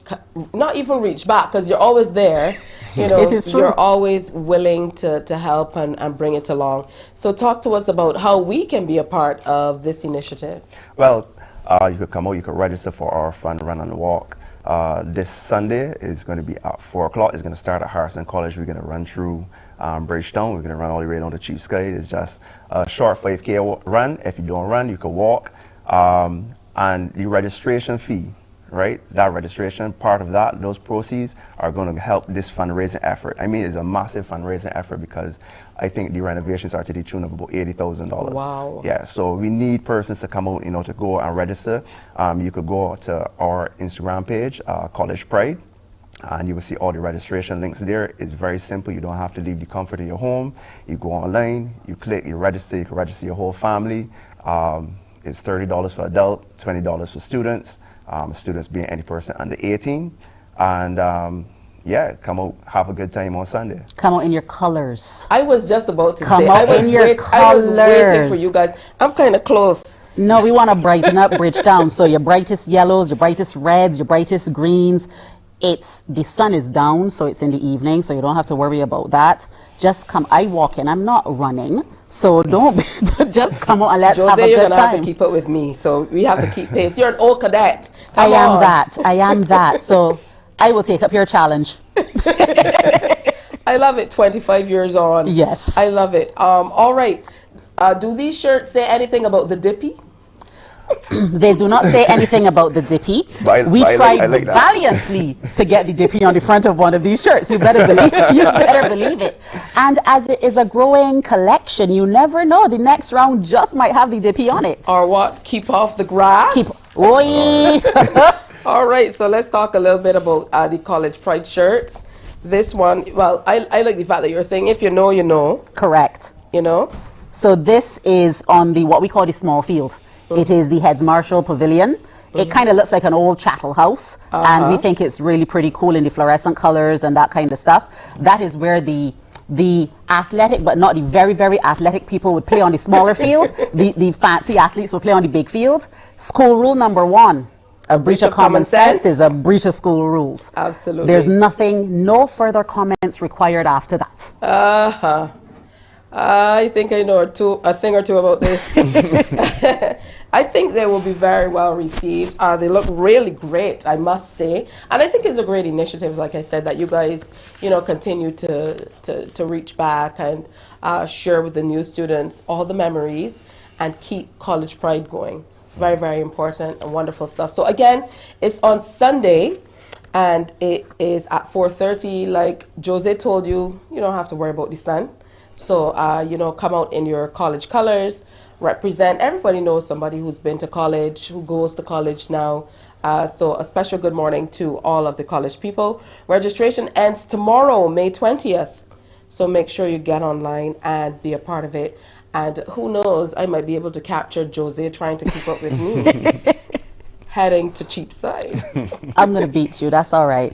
not even reach back, because you're always there. You know, It is true. You're always willing to help and bring it along. So talk to us about how we can be a part of this initiative. Well, you could come out, you could register for our fun run and walk. This Sunday is going to be at 4 o'clock. It's going to start at Harrison College. We're going to run through Bridgetown. We're going to run all the way down to Chief Sky. It's just a short 5K run. If you don't run, you can walk. And the registration fee, right? That registration, part of that, those proceeds are going to help this fundraising effort. I mean, it's a massive fundraising effort because I think the renovations are to the tune of about $80,000. Wow. Yeah, so we need persons to come out, you know, to go and register. You could go to our Instagram page, College Pride, and you will see all the registration links there. It's very simple. You don't have to leave the comfort of your home. You go online, you click, you register. You can register your whole family. It's $30 for adult, $20 for students. Students being any person under 18. And yeah, come out, have a good time on Sunday. Come out in your colors. I was just about to Come say, out I was in your I was waiting colours. for you guys. I'm kind of close. No, we want to brighten up Bridgetown. So your brightest yellows, your brightest reds, your brightest greens. The sun is down, so it's in the evening, so you don't have to worry about that. Just come. I walk in. I'm not running, so don't just come out and let's have a Jose, you're good going to have time. to keep up with me, so we have to keep pace. You're an old cadet. I Come am on. that. I am that. So I will take up your challenge. I love it. 25 years on. Yes. I love it. All right. Do these shirts say anything about the dippy? They do not say anything about the dippy. We tried valiantly to get the dippy on the front of one of these shirts. You better believe it. And as it is a growing collection, you never know. The next round just might have the dippy on it. Or what? Keep off the grass? Oi! All right, so let's talk a little bit about the College Pride shirts. This one, well, I like the fact that you're saying if you know, you know. Correct. You know? So this is on the what we call the small field. It is the Heads Marshal Pavilion. It kind of looks like an old chattel house, and we think it's really pretty cool in the fluorescent colors and that kind of stuff. That is where the athletic, but not the very, very athletic people would play on the smaller field. The fancy athletes would play on the big field. School rule number 1, a breach of common sense is a breach of school rules. Absolutely. There's no further comments required after that. I think I know a thing or two about this. I think they will be very well received. They look really great, I must say. And I think it's a great initiative, like I said, that you guys, you know, continue to reach back and share with the new students all the memories and keep College Pride going. It's very, very important and wonderful stuff. So again, it's on Sunday and it is at 4:30. Like Jose told you, you don't have to worry about the sun. So, come out in your college colors, represent. Everybody knows somebody who's been to college, who goes to college now. So a special good morning to all of the college people. Registration ends tomorrow, May 20th. So make sure you get online and be a part of it. And who knows, I might be able to capture Jose trying to keep up with me. Heading to Cheapside. I'm going to beat you. That's all right.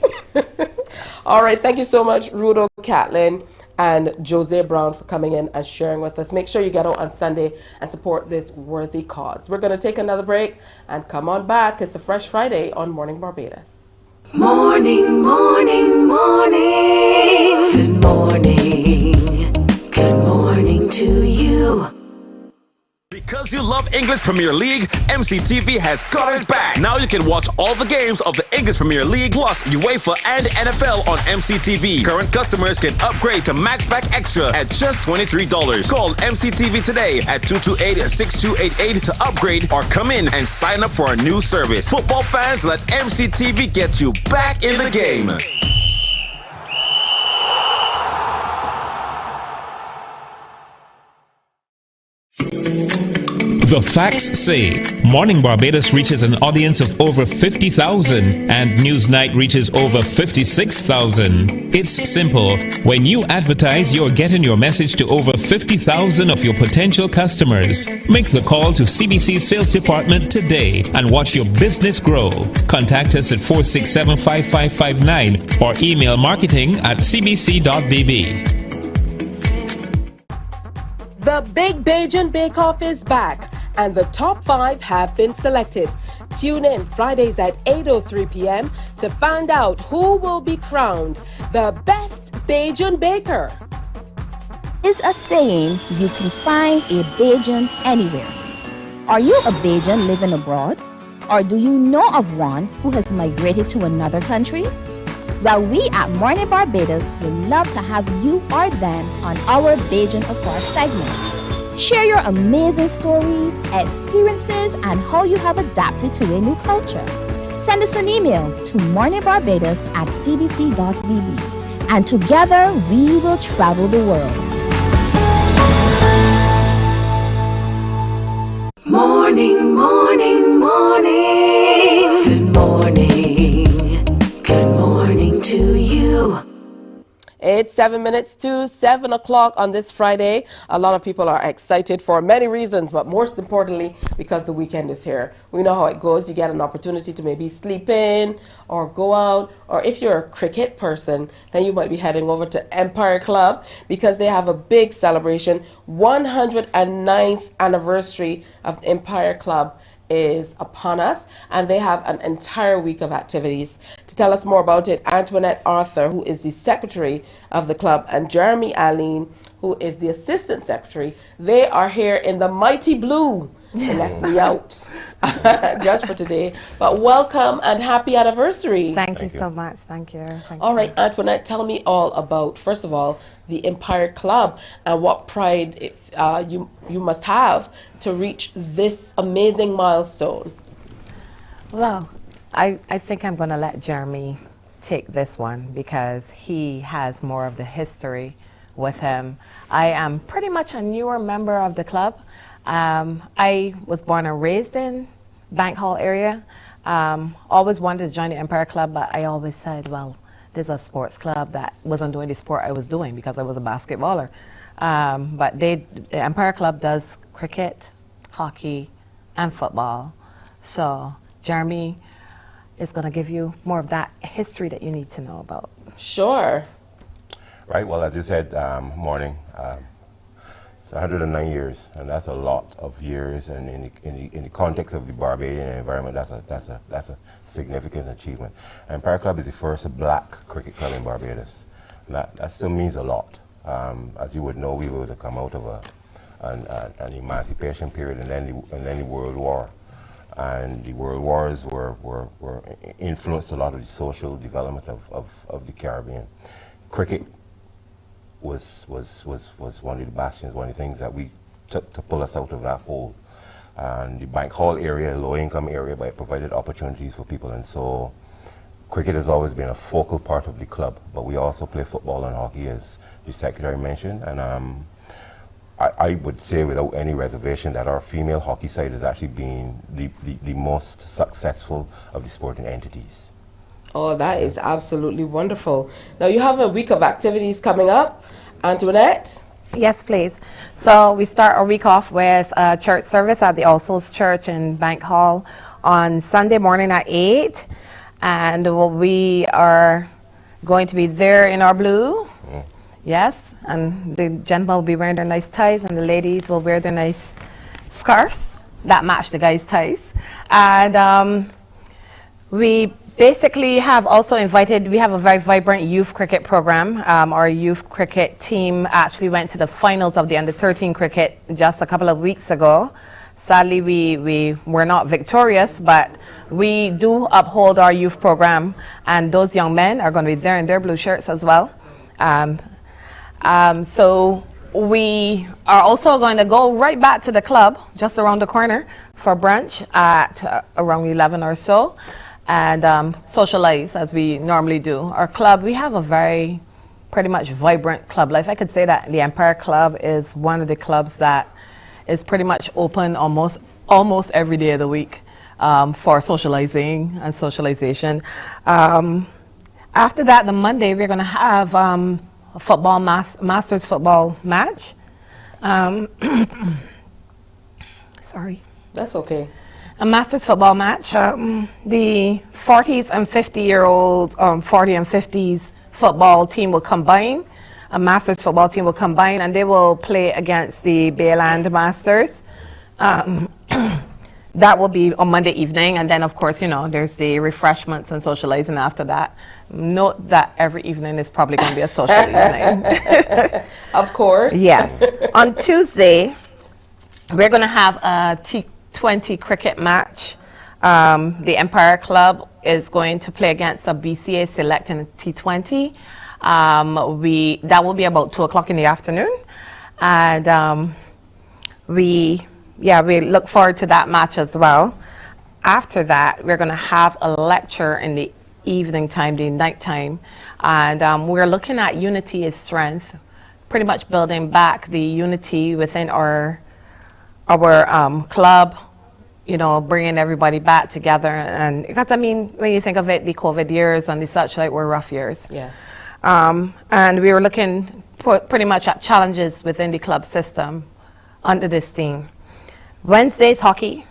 All right. Thank you so much, Rudo, Catlin, and Jose Brown for coming in and sharing with us. Make sure you get out on Sunday and support this worthy cause. We're going to take another break and come on back. It's a Fresh Friday on Morning Barbados. Morning, morning, morning. Good morning. Good morning to you. Because you love English Premier League, MCTV has got it back. Now you can watch all the games of the English Premier League plus UEFA and NFL on MCTV. Current customers can upgrade to Max Pack Extra at just $23. Call MCTV today at 228-6288 to upgrade or come in and sign up for our new service. Football fans, let MCTV get you back in the game. The facts say Morning Barbados reaches an audience of over 50,000 and Newsnight reaches over 56,000. It's simple. When you advertise, you're getting your message to over 50,000 of your potential customers. Make the call to CBC Sales Department today and watch your business grow. Contact us at 467-5559 or email marketing@cbc.bb. The Big Bajan Bake Off is back, and the top 5 have been selected. Tune in Fridays at 8:03 p.m. to find out who will be crowned the best Bajan baker. Is a saying you can find a Bajan anywhere. Are you a Bajan living abroad? Or do you know of one who has migrated to another country? Well, we at Mornin Barbados would love to have you or them on our Bajan Afar segment. Share your amazing stories, experiences, and how you have adapted to a new culture. Send us an email to morninbarbados@cbc.bb, and together we will travel the world. Morning, morning, morning. Good morning. Good morning to you. It's 7 minutes to 7 o'clock on this Friday. A lot of people are excited for many reasons, but most importantly, because the weekend is here. We know how it goes. You get an opportunity to maybe sleep in or go out, or if you're a cricket person, then you might be heading over to Empire Club because they have a big celebration. 109th anniversary of Empire Club is upon us, and they have an entire week of activities. To tell us more about it, Antoinette Arthur, who is the secretary of the club, and Jeremy Aline, who is the assistant secretary. They are here in the mighty blue. They left me out just for today. But welcome and happy anniversary. Thank you so much. Thank you. All right, Antoinette, tell me all about, first of all, the Empire Club and what pride you must have to reach this amazing milestone. Well, I think I'm going to let Jeremy take this one because he has more of the history with him. I am pretty much a newer member of the club. I was born and raised in Bank Hall area. Always wanted to join the Empire Club, but I always said, well, there's a sports club that wasn't doing the sport I was doing because I was a basketballer. But the Empire Club does cricket, hockey, and football. So Jeremy is going to give you more of that history that you need to know about. Sure. Right, well, as you said, morning, it's 109 years, and that's a lot of years, and in the context of the Barbadian environment, that's a significant achievement. Empire Club is the first black cricket club in Barbados. That still means a lot. As you would know, we would have come out of an emancipation period and then the World War. And the World Wars were influenced a lot of the social development of the Caribbean. Cricket was one of the bastions, one of the things that we took to pull us out of that hole. And the Bank Hall area, low income area, but it provided opportunities for people. And so Cricket has always been a focal part of the club, but we also play football and hockey, as the secretary mentioned. And I would say without any reservation that our female hockey side has actually been the most successful of the sporting entities. Oh, that is absolutely wonderful. Now, you have a week of activities coming up. Antoinette? Yes, please. So we start our week off with a church service at the All Souls Church in Bank Hall on Sunday morning at 8. And we are going to be there in our blue. Yes, and the gentlemen will be wearing their nice ties and the ladies will wear their nice scarves that match the guys' ties. And we basically have also invited, we have a very vibrant youth cricket program. Our youth cricket team actually went to the finals of the under-13 cricket just a couple of weeks ago. Sadly, we were not victorious, but we do uphold our youth program, and those young men are going to be there in their blue shirts as well. So we are also going to go right back to the club just around the corner for brunch at around 11 or so, and socialize as we normally do. Our club, we have a very pretty much vibrant club life. I could say that the Empire Club is one of the clubs that is pretty much open almost every day of the week for socializing and socialization. After that, the Monday, we're going to have a football Masters football match. Sorry. That's okay. A Masters football match. The 40s and 50-year-olds, 40 and 50s football team will combine. A Masters football team will combine, and they will play against the Bayland Masters. That will be on Monday evening, and then of course, you know, there's the refreshments and socializing after that. Note that every evening is probably going to be a social evening. Of course. Yes. On Tuesday, we're going to have a T20 cricket match. The Empire Club is going to play against a BCA Select in T20. That will be about 2 o'clock in the afternoon, and we look forward to that match as well. After that, we're going to have a lecture in the evening time, the night time, and we're looking at unity is strength, pretty much building back the unity within our club. You know, bringing everybody back together, and because I mean, when you think of it, the COVID years and the such like were rough years. Yes. And we were looking pretty much at challenges within the club system under this theme. Wednesday's hockey.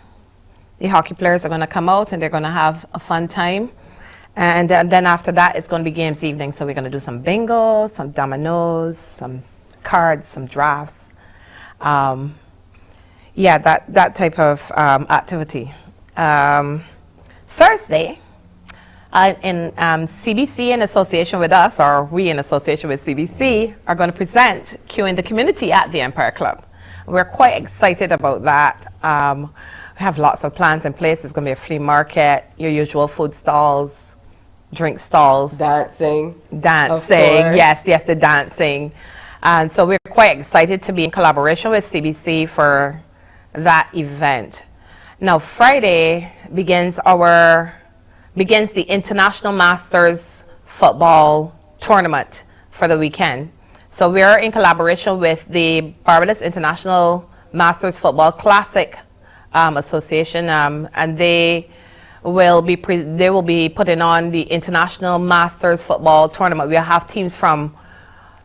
The hockey players are going to come out and they're going to have a fun time. And then after that, it's going to be games evening. So we're going to do some bingo, some dominoes, some cards, some drafts. That type of activity. Thursday, in CBC in association with us, or we in association with CBC, are going to present Queuing the Community at the Empire Club. We're quite excited about that. We have lots of plans in place. There's going to be a flea market, your usual food stalls, drink stalls. Dancing. Yes, the dancing. And so we're quite excited to be in collaboration with CBC for that event. Now, Friday begins the International Masters Football Tournament for the weekend. So we are in collaboration with the Barbados International Masters Football Classic Association, and they will be putting on the International Masters Football Tournament. We'll have teams from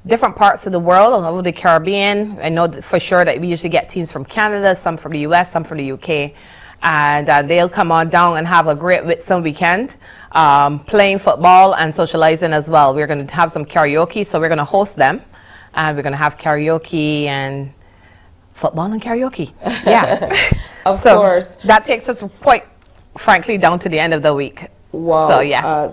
different parts of the world, all over the Caribbean. I know that for sure that we usually get teams from Canada, some from the US, some from the UK. And they'll come on down and have a great Whitsun weekend, playing football and socializing as well. We're going to have some karaoke, so we're going to host them. And we're going to have karaoke and football and karaoke. Yeah. Of course. That takes us quite frankly down to the end of the week. Wow. So, yes.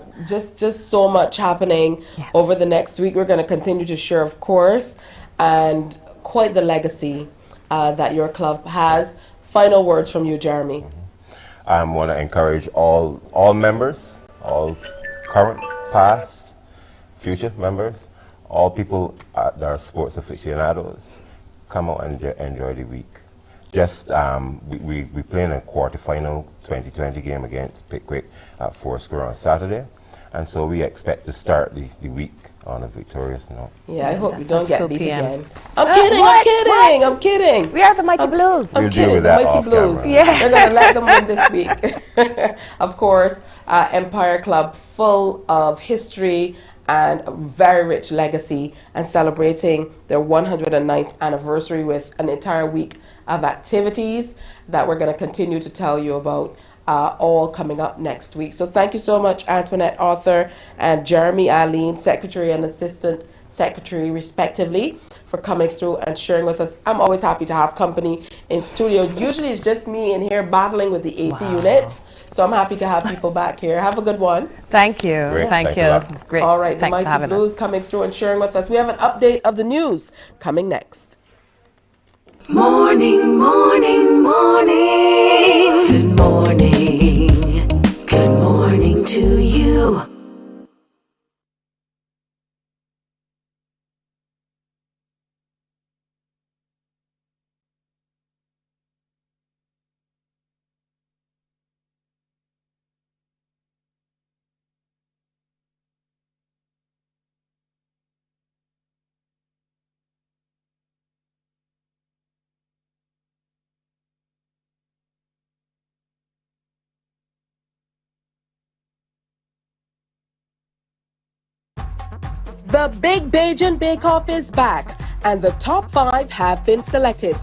Just so much happening over the next week. We're going to continue to share, of course, and quite the legacy that your club has. Final words from you, Jeremy. I want to encourage all members, all current, past, future members, all people that are sports aficionados, come out and enjoy the week. Just we play in a quarterfinal 2020 game against Pickwick at Foursquare on Saturday, And so we expect to start the week on a victorious note. Yeah, I hope you don't get beat again. I'm I'm kidding. We are the Mighty Blues. We'll deal with The that Mighty off Blues. camera. Yeah. They're going to let them win this week. Of course, Empire Club, full of history and a very rich legacy, and celebrating their 109th anniversary with an entire week of activities that we're going to continue to tell you about, all coming up next week. So thank you so much, Antoinette Arthur and Jeremy Aline, Secretary and Assistant Secretary respectively, for coming through and sharing with us. I'm always happy to have company in studio. Usually it's just me in here battling with the AC units. So I'm happy to have people back here. Have a good one. Thank you. Great. Thank Thanks you. a lot. Great. All right, the Thanks for Mighty having us. Blues coming through and sharing with us. We have an update of the news coming next. Morning, morning, morning. Good morning. Good morning to you. The Big Bajan Bake Off is back, and the top 5 have been selected.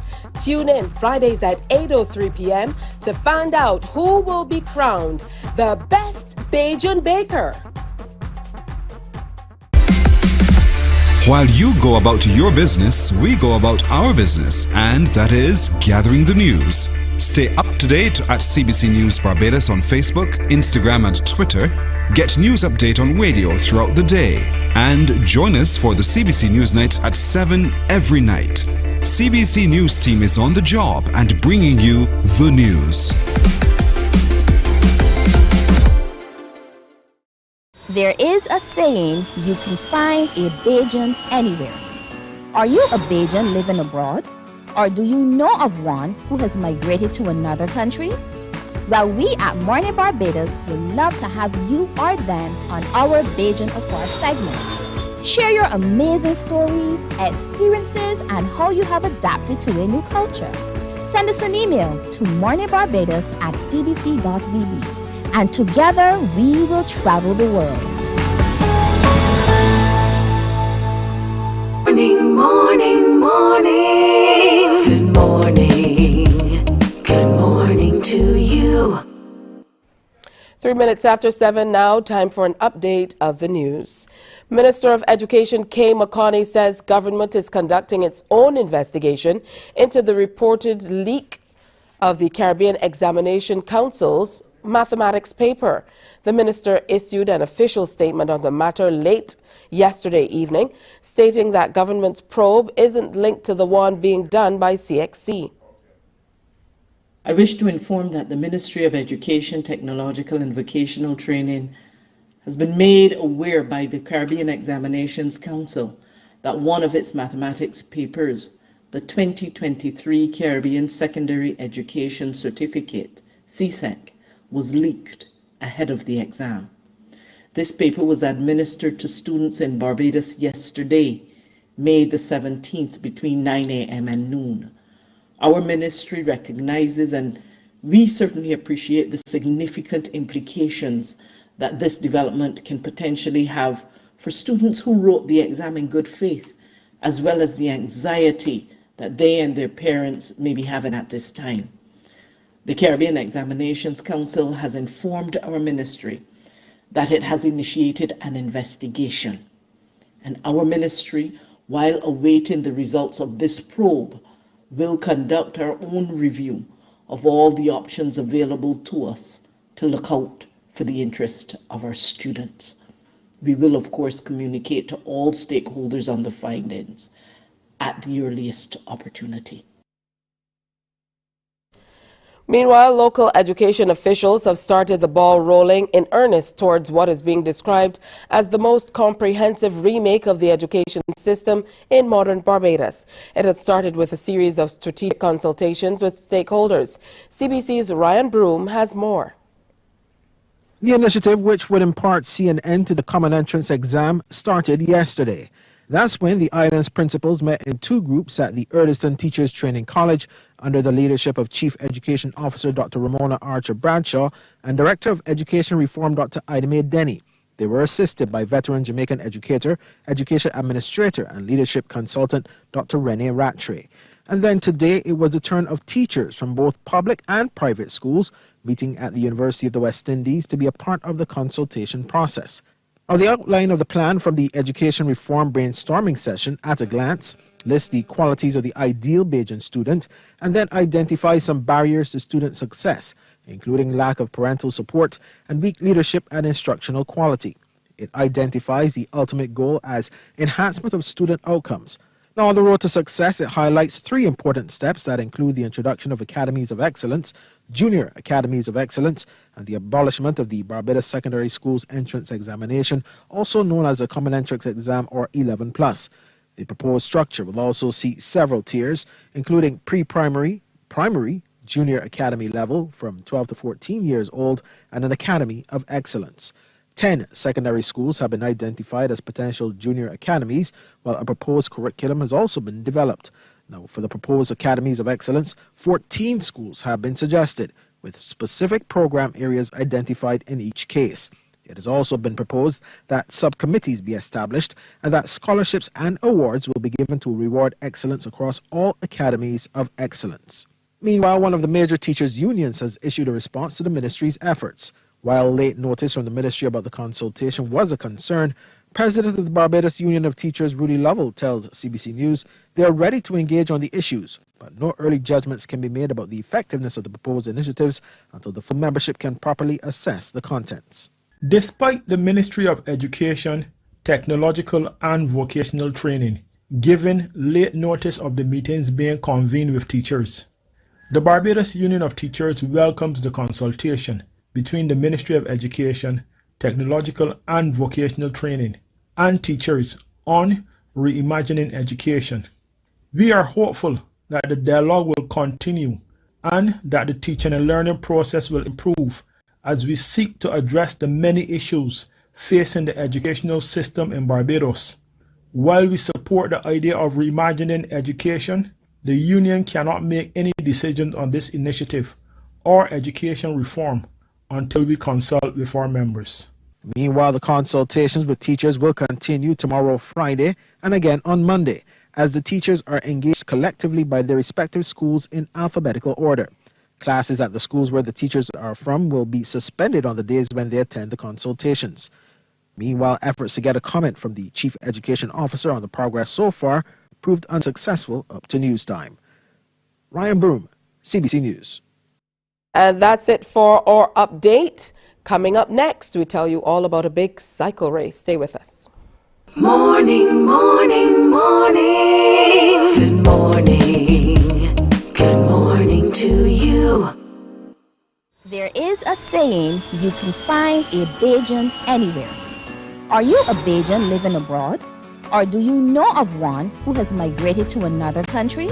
Tune in Fridays at 8:03 p.m. to find out who will be crowned the best Bajan baker. While you go about your business, we go about our business, and that is gathering the news. Stay up to date at CBC News Barbados on Facebook, Instagram, and Twitter. Get news update on radio throughout the day. And join us for the CBC News Night at 7 every night. CBC News team is on the job and bringing you the news. There is a saying, you can find a Bajan anywhere. Are you a Bajan living abroad? Or do you know of one who has migrated to another country? Well, we at Mornin Barbados would love to have you or them on our Bajan Afar segment. Share your amazing stories, experiences, and how you have adapted to a new culture. Send us an email to morninbarbados@cbc.vb, and together we will travel the world. Morning, morning, morning. Good morning. Good morning to you. 3 minutes after 7 now, time for an update of the news. Minister of Education Kay McConney says government is conducting its own investigation into the reported leak of the Caribbean Examination Council's mathematics paper. The minister issued an official statement on the matter late yesterday evening, stating that government's probe isn't linked to the one being done by CXC. I wish to inform that the Ministry of Education, Technological and Vocational Training has been made aware by the Caribbean Examinations Council that one of its mathematics papers, the 2023 Caribbean Secondary Education Certificate, CSEC, was leaked ahead of the exam. This paper was administered to students in Barbados yesterday, May the 17th, between 9 a.m. and noon. Our ministry recognizes, and we certainly appreciate, the significant implications that this development can potentially have for students who wrote the exam in good faith, as well as the anxiety that they and their parents may be having at this time. The Caribbean Examinations Council has informed our ministry that it has initiated an investigation, and our ministry, while awaiting the results of this probe, will conduct our own review of all the options available to us to look out for the interest of our students. We will, of course, communicate to all stakeholders on the findings at the earliest opportunity. Meanwhile, local education officials have started the ball rolling in earnest towards what is being described as the most comprehensive remake of the education system in modern Barbados. It had started with a series of strategic consultations with stakeholders. CBC's Ryan Broom has more. The initiative, which would in part see an end to the common entrance exam, started yesterday. That's when the island's principals met in two groups at the Earlston Teachers Training College under the leadership of Chief Education Officer Dr. Ramona Archer Bradshaw and Director of Education Reform Dr. Idame Denny. They were assisted by veteran Jamaican educator, education administrator, and leadership consultant Dr. Rene Rattray. And then today it was the turn of teachers from both public and private schools meeting at the University of the West Indies to be a part of the consultation process. Now, the outline of the plan from the Education Reform Brainstorming session at a glance lists the qualities of the ideal Bajan student and then identifies some barriers to student success, including lack of parental support and weak leadership and instructional quality. It identifies the ultimate goal as enhancement of student outcomes. Now, on the road to success, it highlights three important steps that include the introduction of academies of excellence, junior academies of excellence, and the abolishment of the Barbados Secondary Schools Entrance Examination, also known as the Common Entrance Exam or 11+. The proposed structure will also see several tiers, including pre-primary, primary, junior academy level from 12 to 14 years old, and an academy of excellence. 10 secondary schools have been identified as potential junior academies, while a proposed curriculum has also been developed. Now, for the proposed academies of excellence, 14 schools have been suggested, with specific program areas identified in each case. It has also been proposed that subcommittees be established and that scholarships and awards will be given to reward excellence across all academies of excellence. Meanwhile, one of the major teachers' unions has issued a response to the ministry's efforts. While late notice from the ministry about the consultation was a concern, President of the Barbados Union of Teachers, Rudy Lovell, tells CBC News they are ready to engage on the issues, but no early judgments can be made about the effectiveness of the proposed initiatives until the full membership can properly assess the contents. Despite the Ministry of Education, Technological and Vocational Training giving late notice of the meetings being convened with teachers, the Barbados Union of Teachers welcomes the consultation between the Ministry of Education, Technological and Vocational Training and teachers on reimagining education. We are hopeful that the dialogue will continue and that the teaching and learning process will improve as we seek to address the many issues facing the educational system in Barbados. While we support the idea of reimagining education, the union cannot make any decisions on this initiative or education reform until we consult with our members. Meanwhile, the consultations with teachers will continue tomorrow, Friday, and again on Monday, as the teachers are engaged collectively by their respective schools in alphabetical order. Classes at the schools where the teachers are from will be suspended on the days when they attend the consultations. Meanwhile, efforts to get a comment from the Chief Education Officer on the progress so far proved unsuccessful up to news time. Ryan Broom, CBC News. And that's it for our update. Coming up next, we tell you all about a big cycle race. Stay with us. Morning, morning, morning. Good morning. Good morning to you. There is a saying, you can find a Bajan anywhere. Are you a Bajan living abroad? Or do you know of one who has migrated to another country?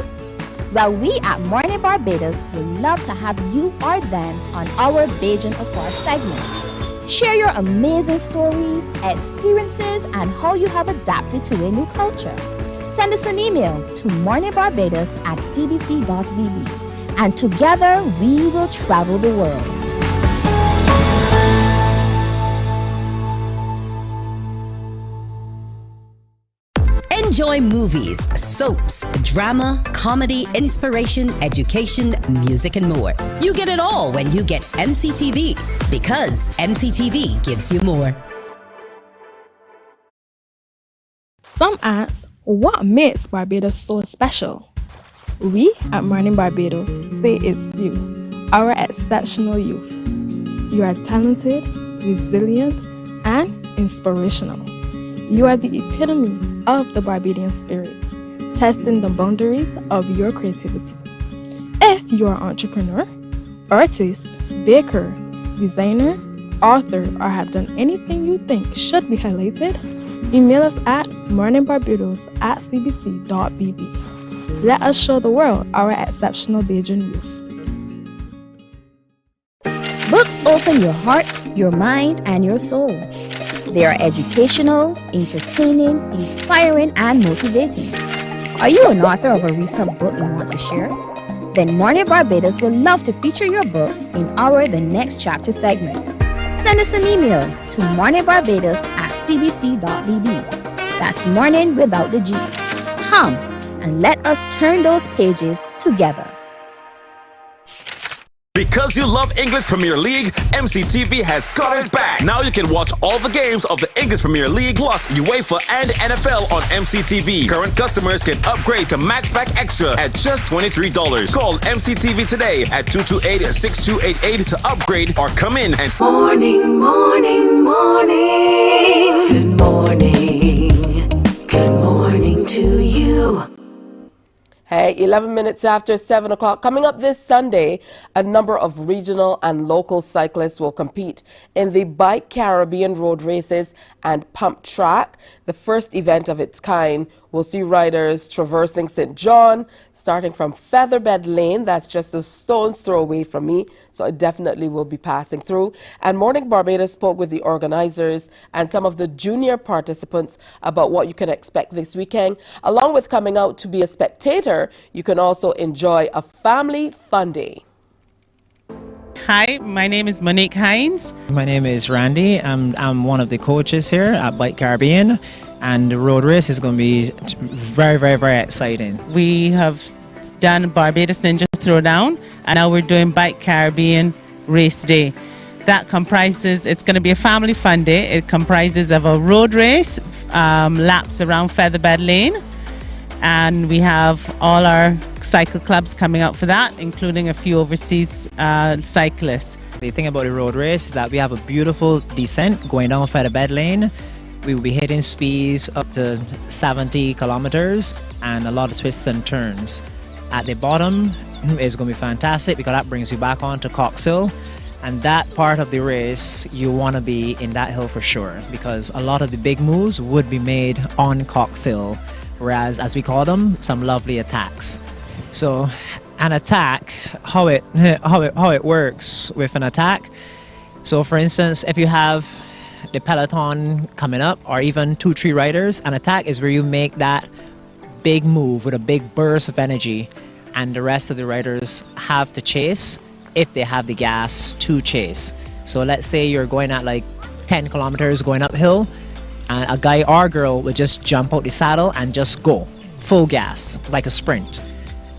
Well, we at Mornin Barbados would love to have you or them on our Bajan Afar segment. Share your amazing stories, experiences, and how you have adapted to a new culture. Send us an email to morninbarbados@cbc.bb, and together we will travel the world. Enjoy movies, soaps, drama, comedy, inspiration, education, music, and more. You get it all when you get MCTV, because MCTV gives you more. Some ask, what makes Barbados so special? We at Mornin Barbados say it's you, our exceptional youth. You are talented, resilient, and inspirational. You are the epitome of the Barbadian spirit, testing the boundaries of your creativity. If you are an entrepreneur, artist, baker, designer, author, or have done anything you think should be highlighted, email us at morninbarbados@cbc.bb. Let us show the world our exceptional Bajan youth. Books open your heart, your mind, and your soul. They are educational, entertaining, inspiring, and motivating. Are you an author of a recent book you want to share? Then Mornin Barbados would love to feature your book in our The Next Chapter segment. Send us an email to morninbarbados@cbc.bb. That's morning without the G. Come and let us turn those pages together. Because you love English Premier League, MCTV has got it back. Now you can watch all the games of the English Premier League plus UEFA and NFL on MCTV. Current customers can upgrade to Matchback Extra at just $23. Call MCTV today at 228-6288 to upgrade or come in and... Morning, morning, morning. Good morning. Good morning to you. Hey, 11 minutes after 7 o'clock. Coming up this Sunday, a number of regional and local cyclists will compete in the Bike Caribbean road races and pump track. The first event of its kind will see riders traversing St. John, starting from Featherbed Lane. That's just a stone's throw away from me, so I definitely will be passing through. And Morning Barbados spoke with the organizers and some of the junior participants about what you can expect this weekend. Along with coming out to be a spectator, you can also enjoy a family fun day. Hi, my name is Monique Hines. My name is Randy. I'm one of the coaches here at Bike Caribbean, and the road race is going to be very, very, very exciting. We have done Barbados Ninja Throwdown, and now we're doing Bike Caribbean Race Day. That comprises, it's going to be a family fun day. It comprises of a road race, laps around Featherbed Lane, and we have all our cycle clubs coming out for that, including a few overseas cyclists. The thing about the road race is that we have a beautiful descent going down Featherbed Lane. We will be hitting speeds up to 70 kilometers and a lot of twists and turns. At the bottom is going to be fantastic because that brings you back onto Cox Hill, and that part of the race you want to be in that hill for sure, because a lot of the big moves would be made on Cox Hill, whereas, as we call them, some lovely attacks. So an attack, how it works with an attack. So for instance, if you have the peloton coming up, or even 2-3 riders, an attack is where you make that big move with a big burst of energy, and the rest of the riders have to chase if they have the gas to chase. So let's say you're going at like 10 kilometers going uphill, and a guy or girl would just jump out the saddle and just go full gas like a sprint,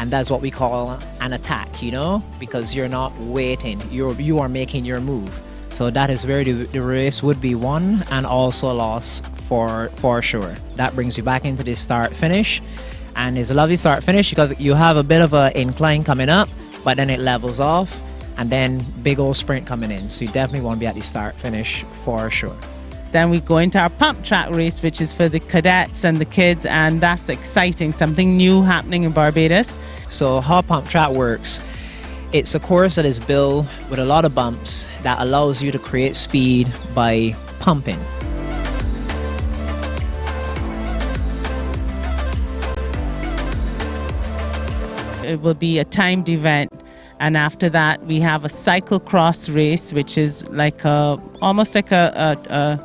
and that's what we call an attack, you know, because you're not waiting, you are making your move. So that is where the race would be won and also lost for sure. That brings you back into the start finish, and it's a lovely start finish because you have a bit of an incline coming up, but then it levels off, and then big old sprint coming in. So you definitely want to be at the start finish for sure. Then we go into our pump track race, which is for the cadets and the kids, and that's exciting, something new happening in Barbados. So how pump track works, it's a course that is built with a lot of bumps that allows you to create speed by pumping. It will be a timed event, and after that we have a cyclocross race, which is like almost like a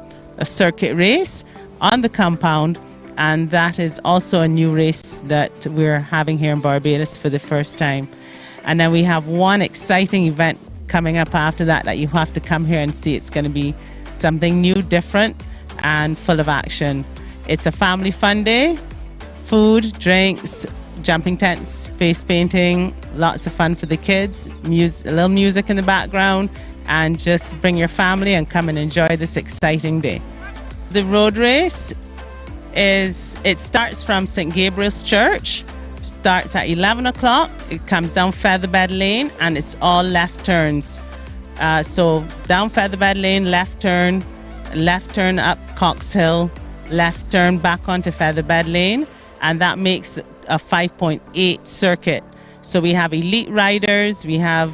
circuit race on the compound, and that is also a new race that we're having here in Barbados for the first time. And then we have one exciting event coming up after that you have to come here and see. It's going to be something new, different, and full of action. It's a family fun day, food, drinks, jumping tents, face painting, lots of fun for the kids, a little music in the background, and just bring your family and come and enjoy this exciting day. The road race it starts from St. Gabriel's Church, starts at 11 o'clock, it comes down Featherbed Lane, and it's all left turns. So down Featherbed Lane, left turn up Cox Hill, left turn back onto Featherbed Lane, and that makes a 5.8 circuit. So we have elite riders, we have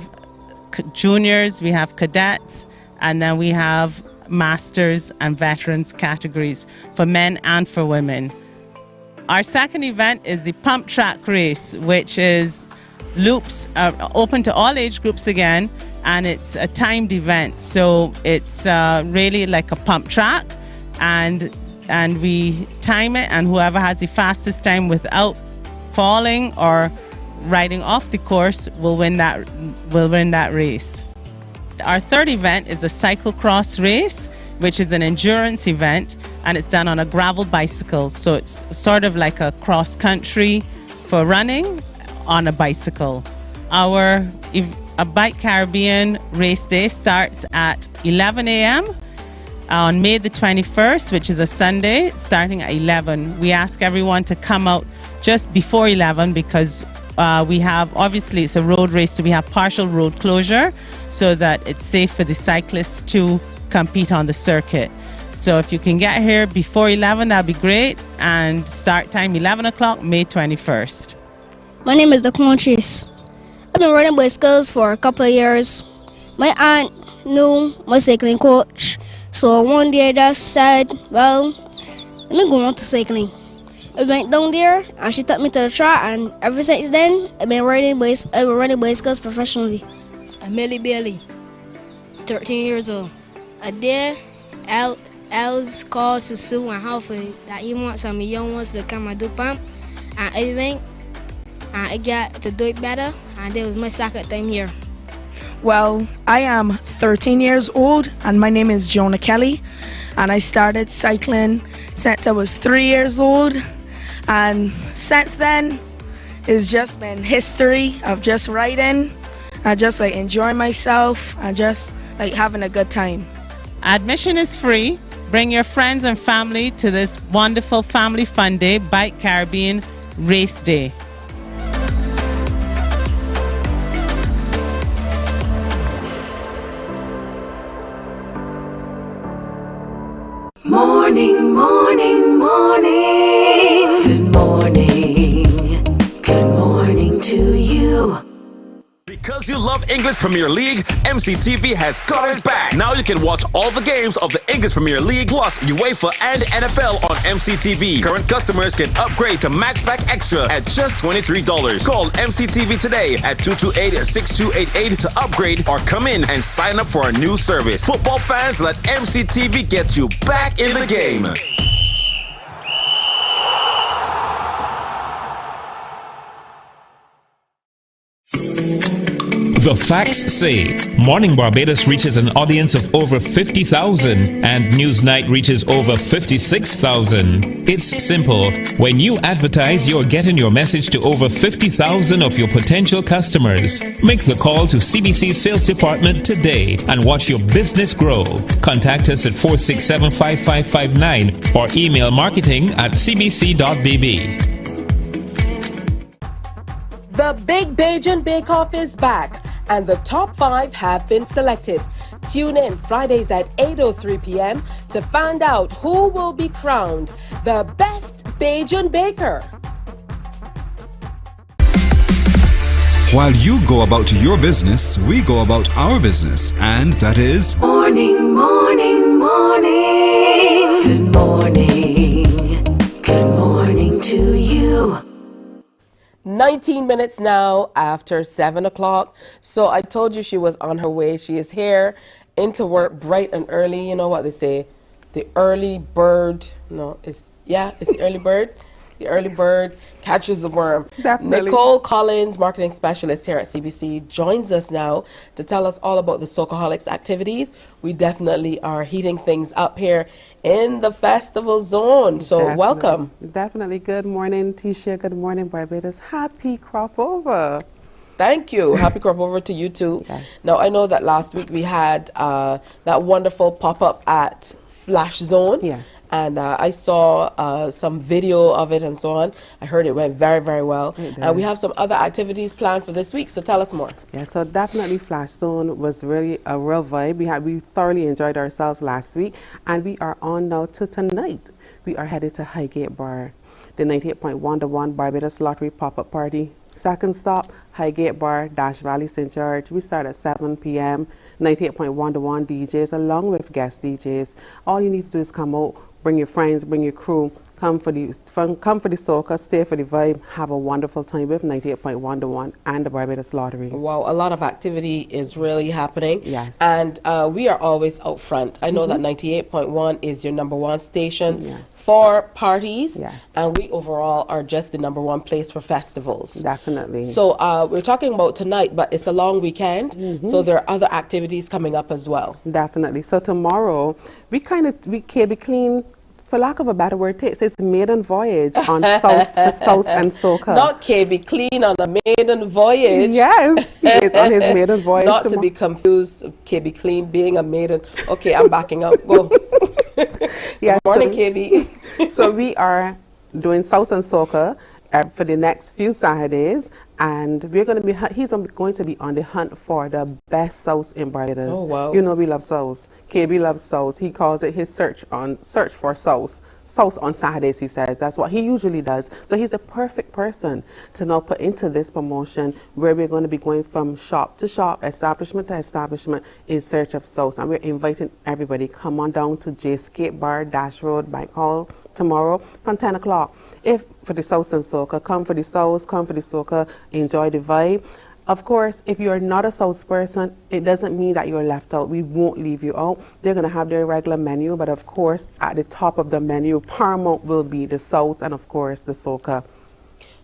juniors, we have cadets, and then we have masters and veterans categories for men and for women. Our second event is the pump track race, which is loops open to all age groups again. and it's a timed event. So it's really like a pump track, and we time it, and whoever has the fastest time without falling or riding off the course will win that race. Our third event is a cyclocross race, which is an endurance event, and it's done on a gravel bicycle. So it's sort of like a cross country for running on a bicycle. A Bike Caribbean race day starts at 11 a.m. on May the 21st, which is a Sunday, starting at 11. We ask everyone to come out just before 11 because we have, obviously it's a road race, so we have partial road closure so that it's safe for the cyclists to compete on the circuit. So if you can get here before 11, that'd be great. And start time 11 o'clock, May 21st. My name is Declan Chase. I've been riding bicycles for a couple of years. My aunt knew my cycling coach, so one day I just said, well, let me go on to cycling. I went down there and she took me to the track, and ever since then I've been riding bicycles professionally. I'm Millie Bailey, 13 years old. A day Els called to Sue and Halford that he wants some young ones to come and do pump, and I went and I got to do it better, and it was my second time here. Well, I am 13 years old and my name is Jonah Kelly, and I started cycling since I was 3 years old, and since then it's just been history of just riding and just like enjoying myself and just like having a good time. Admission is free. Bring your friends and family to this wonderful family fun day, Bike Caribbean Race Day. Morning, morning, morning. Good morning. Good morning to you. Because you love English Premier League, MCTV has got it back. Now you can watch all the games of the English Premier League plus UEFA and NFL on MCTV. Current customers can upgrade to Max Pack Extra at just $23. Call MCTV today at 228-6288 to upgrade or come in and sign up for a new service. Football fans, let MCTV get you back in the game. The facts say Morning Barbados reaches an audience of over 50,000 and Newsnight reaches over 56,000. It's simple. When you advertise, you're getting your message to over 50,000 of your potential customers. Make the call to CBC Sales Department today and watch your business grow. Contact us at 467-5559 or email marketing@cbc.bb. The Big Bajan Bake Off is back, and the top 5 have been selected. Tune in Fridays at 8:03 p.m. to find out who will be crowned the best Bajan baker. While you go about your business, we go about our business, and that is Morning, morning, morning. Good morning. Good morning to you. 19 minutes now after 7 o'clock. So I told you she was on her way. She is here into work bright and early. You know what they say? The early bird. No, it's the early bird. The early bird catches the worm. Definitely. Nicole Collins, marketing specialist here at CBC, joins us now to tell us all about the Socaholics activities. We definitely are heating things up here in the festival zone. So Definitely. welcome. Definitely. Good morning, Tisha. Good morning, Barbados. Happy crop over. Thank you. Happy crop over to you too. Yes. Now, I know that last week we had that wonderful pop-up at Flash Zone. Yes. And I saw some video of it and so on. I heard it went very, very well. And we have some other activities planned for this week, so tell us more. Yeah, so definitely Flash Zone was really a real vibe. We thoroughly enjoyed ourselves last week, and we are on now to tonight. We are headed to Highgate Bar, the 98.1 Barbados Lottery pop-up party. Second stop, Highgate Bar, Dash Valley, St. George. We start at 7 p.m. 98.1 DJs along with guest DJs. All you need to do is come out, bring your friends, bring your crew, Come for the soca, stay for the vibe, have a wonderful time with 98.1 The One and the Barbados Lottery. Wow, a lot of activity is really happening. Yes. And we are always out front. I know that 98.1 is your #1 station Yes. for parties. Yes. And we overall are just the #1 place for festivals. Definitely. So we're talking about tonight, but it's a long weekend. So there are other activities coming up as well. Definitely. So tomorrow, we KB Clean, for lack of a better word, takes its maiden voyage on South and Soca. Not KB Clean on a maiden voyage. Yes, he is on his maiden voyage. Not to be confused, KB Clean being a maiden. Okay, I'm backing up. Go. Yes, Good morning, KB. So we are doing South and Soca for the next few Saturdays, and he's going to be on the hunt for the best sauce in Barbados. Oh, wow. You know we love sauce. KB loves sauce. He calls it his search for sauce. Sauce on Saturdays, he says. That's what he usually does. So he's the perfect person to now put into this promotion, where we're going to be going from shop to shop, establishment to establishment in search of sauce. And we're inviting everybody, come on down to J Skate Bar, Dash Road, Bank Hall tomorrow from 10 o'clock. If for the sauce and soca, come for the sauce, come for the soca, enjoy the vibe. Of course, if you're not a sauce person, it doesn't mean that you're left out. We won't leave you out. They're going to have their regular menu, but of course, at the top of the menu, paramount will be the sauce and of course the soca.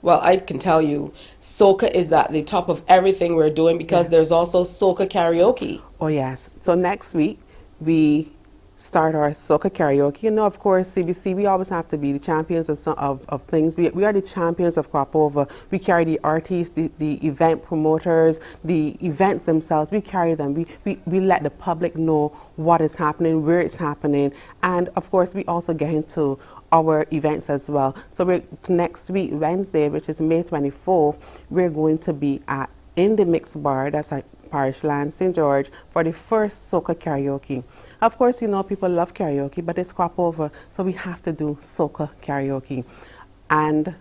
Well, I can tell you, soca is at the top of everything we're doing, because there's also soca karaoke. Oh yes. So next week, we start our soca karaoke. You know, of course, CBC, we always have to be the champions of things. We are the champions of crop over. We carry the artists, the event promoters, the events themselves. We carry them. We let the public know what is happening, where it's happening. And of course, we also get into our events as well. So next week, Wednesday, which is May 24th, we're going to be in the Mix Bar, that's at Parish Land, St. George, for the first soca karaoke. Of course, you know, people love karaoke, but it's crop over, so we have to do soca karaoke. And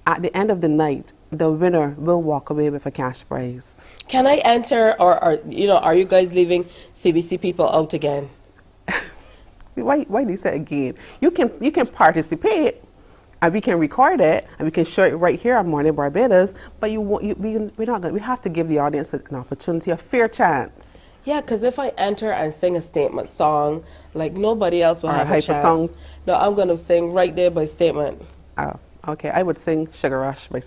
at the end of the night, the winner will walk away with a cash prize. Can I enter, or you know, are you guys leaving CBC people out again? Why do you say again? You can participate, and we can record it, and we can show it right here on Mornin Barbados. But we have to give the audience an opportunity, a fair chance. Yeah, because if I enter and sing a statement song, like nobody else will have a chance. Songs. No, I'm going to sing right there by statement. Oh, okay. I would sing Sugar Rush by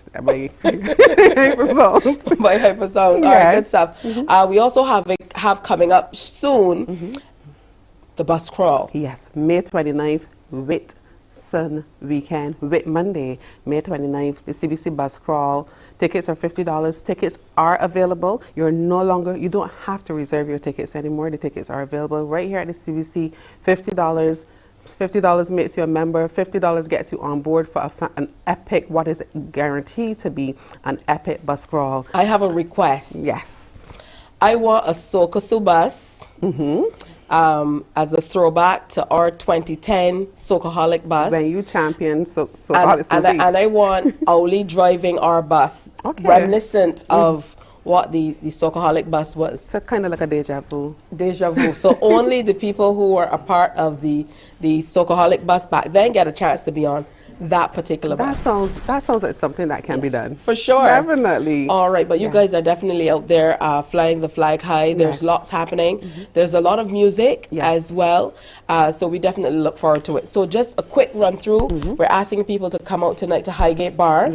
Hyper Songs. By Hyper Songs. All right, good stuff. We also have coming up soon the bus crawl. Yes, May 29th, with Sun Weekend, with Monday, May 29th, the CBC bus crawl. Tickets are $50. Tickets are available. You don't have to reserve your tickets anymore. The tickets are available right here at the CBC. $50. $50 makes you a member. $50 gets you on board for an epic, what is guaranteed to be an epic bus crawl. I have a request. Yes. I want a Soca bus. As a throwback to our 2010 Socoholic bus. When you champion and I want Oli driving our bus, reminiscent of what the Socoholic bus was. So kind of like a deja vu. Deja vu. So only the people who were a part of the Socoholic bus back then get a chance to be on that particular bus. That sounds like something that can be done. For sure. Definitely. All right, but you guys are definitely out there flying the flag high. There's lots happening. There's a lot of music as well. So we definitely look forward to it. So just a quick run through. We're asking people to come out tonight to Highgate Bar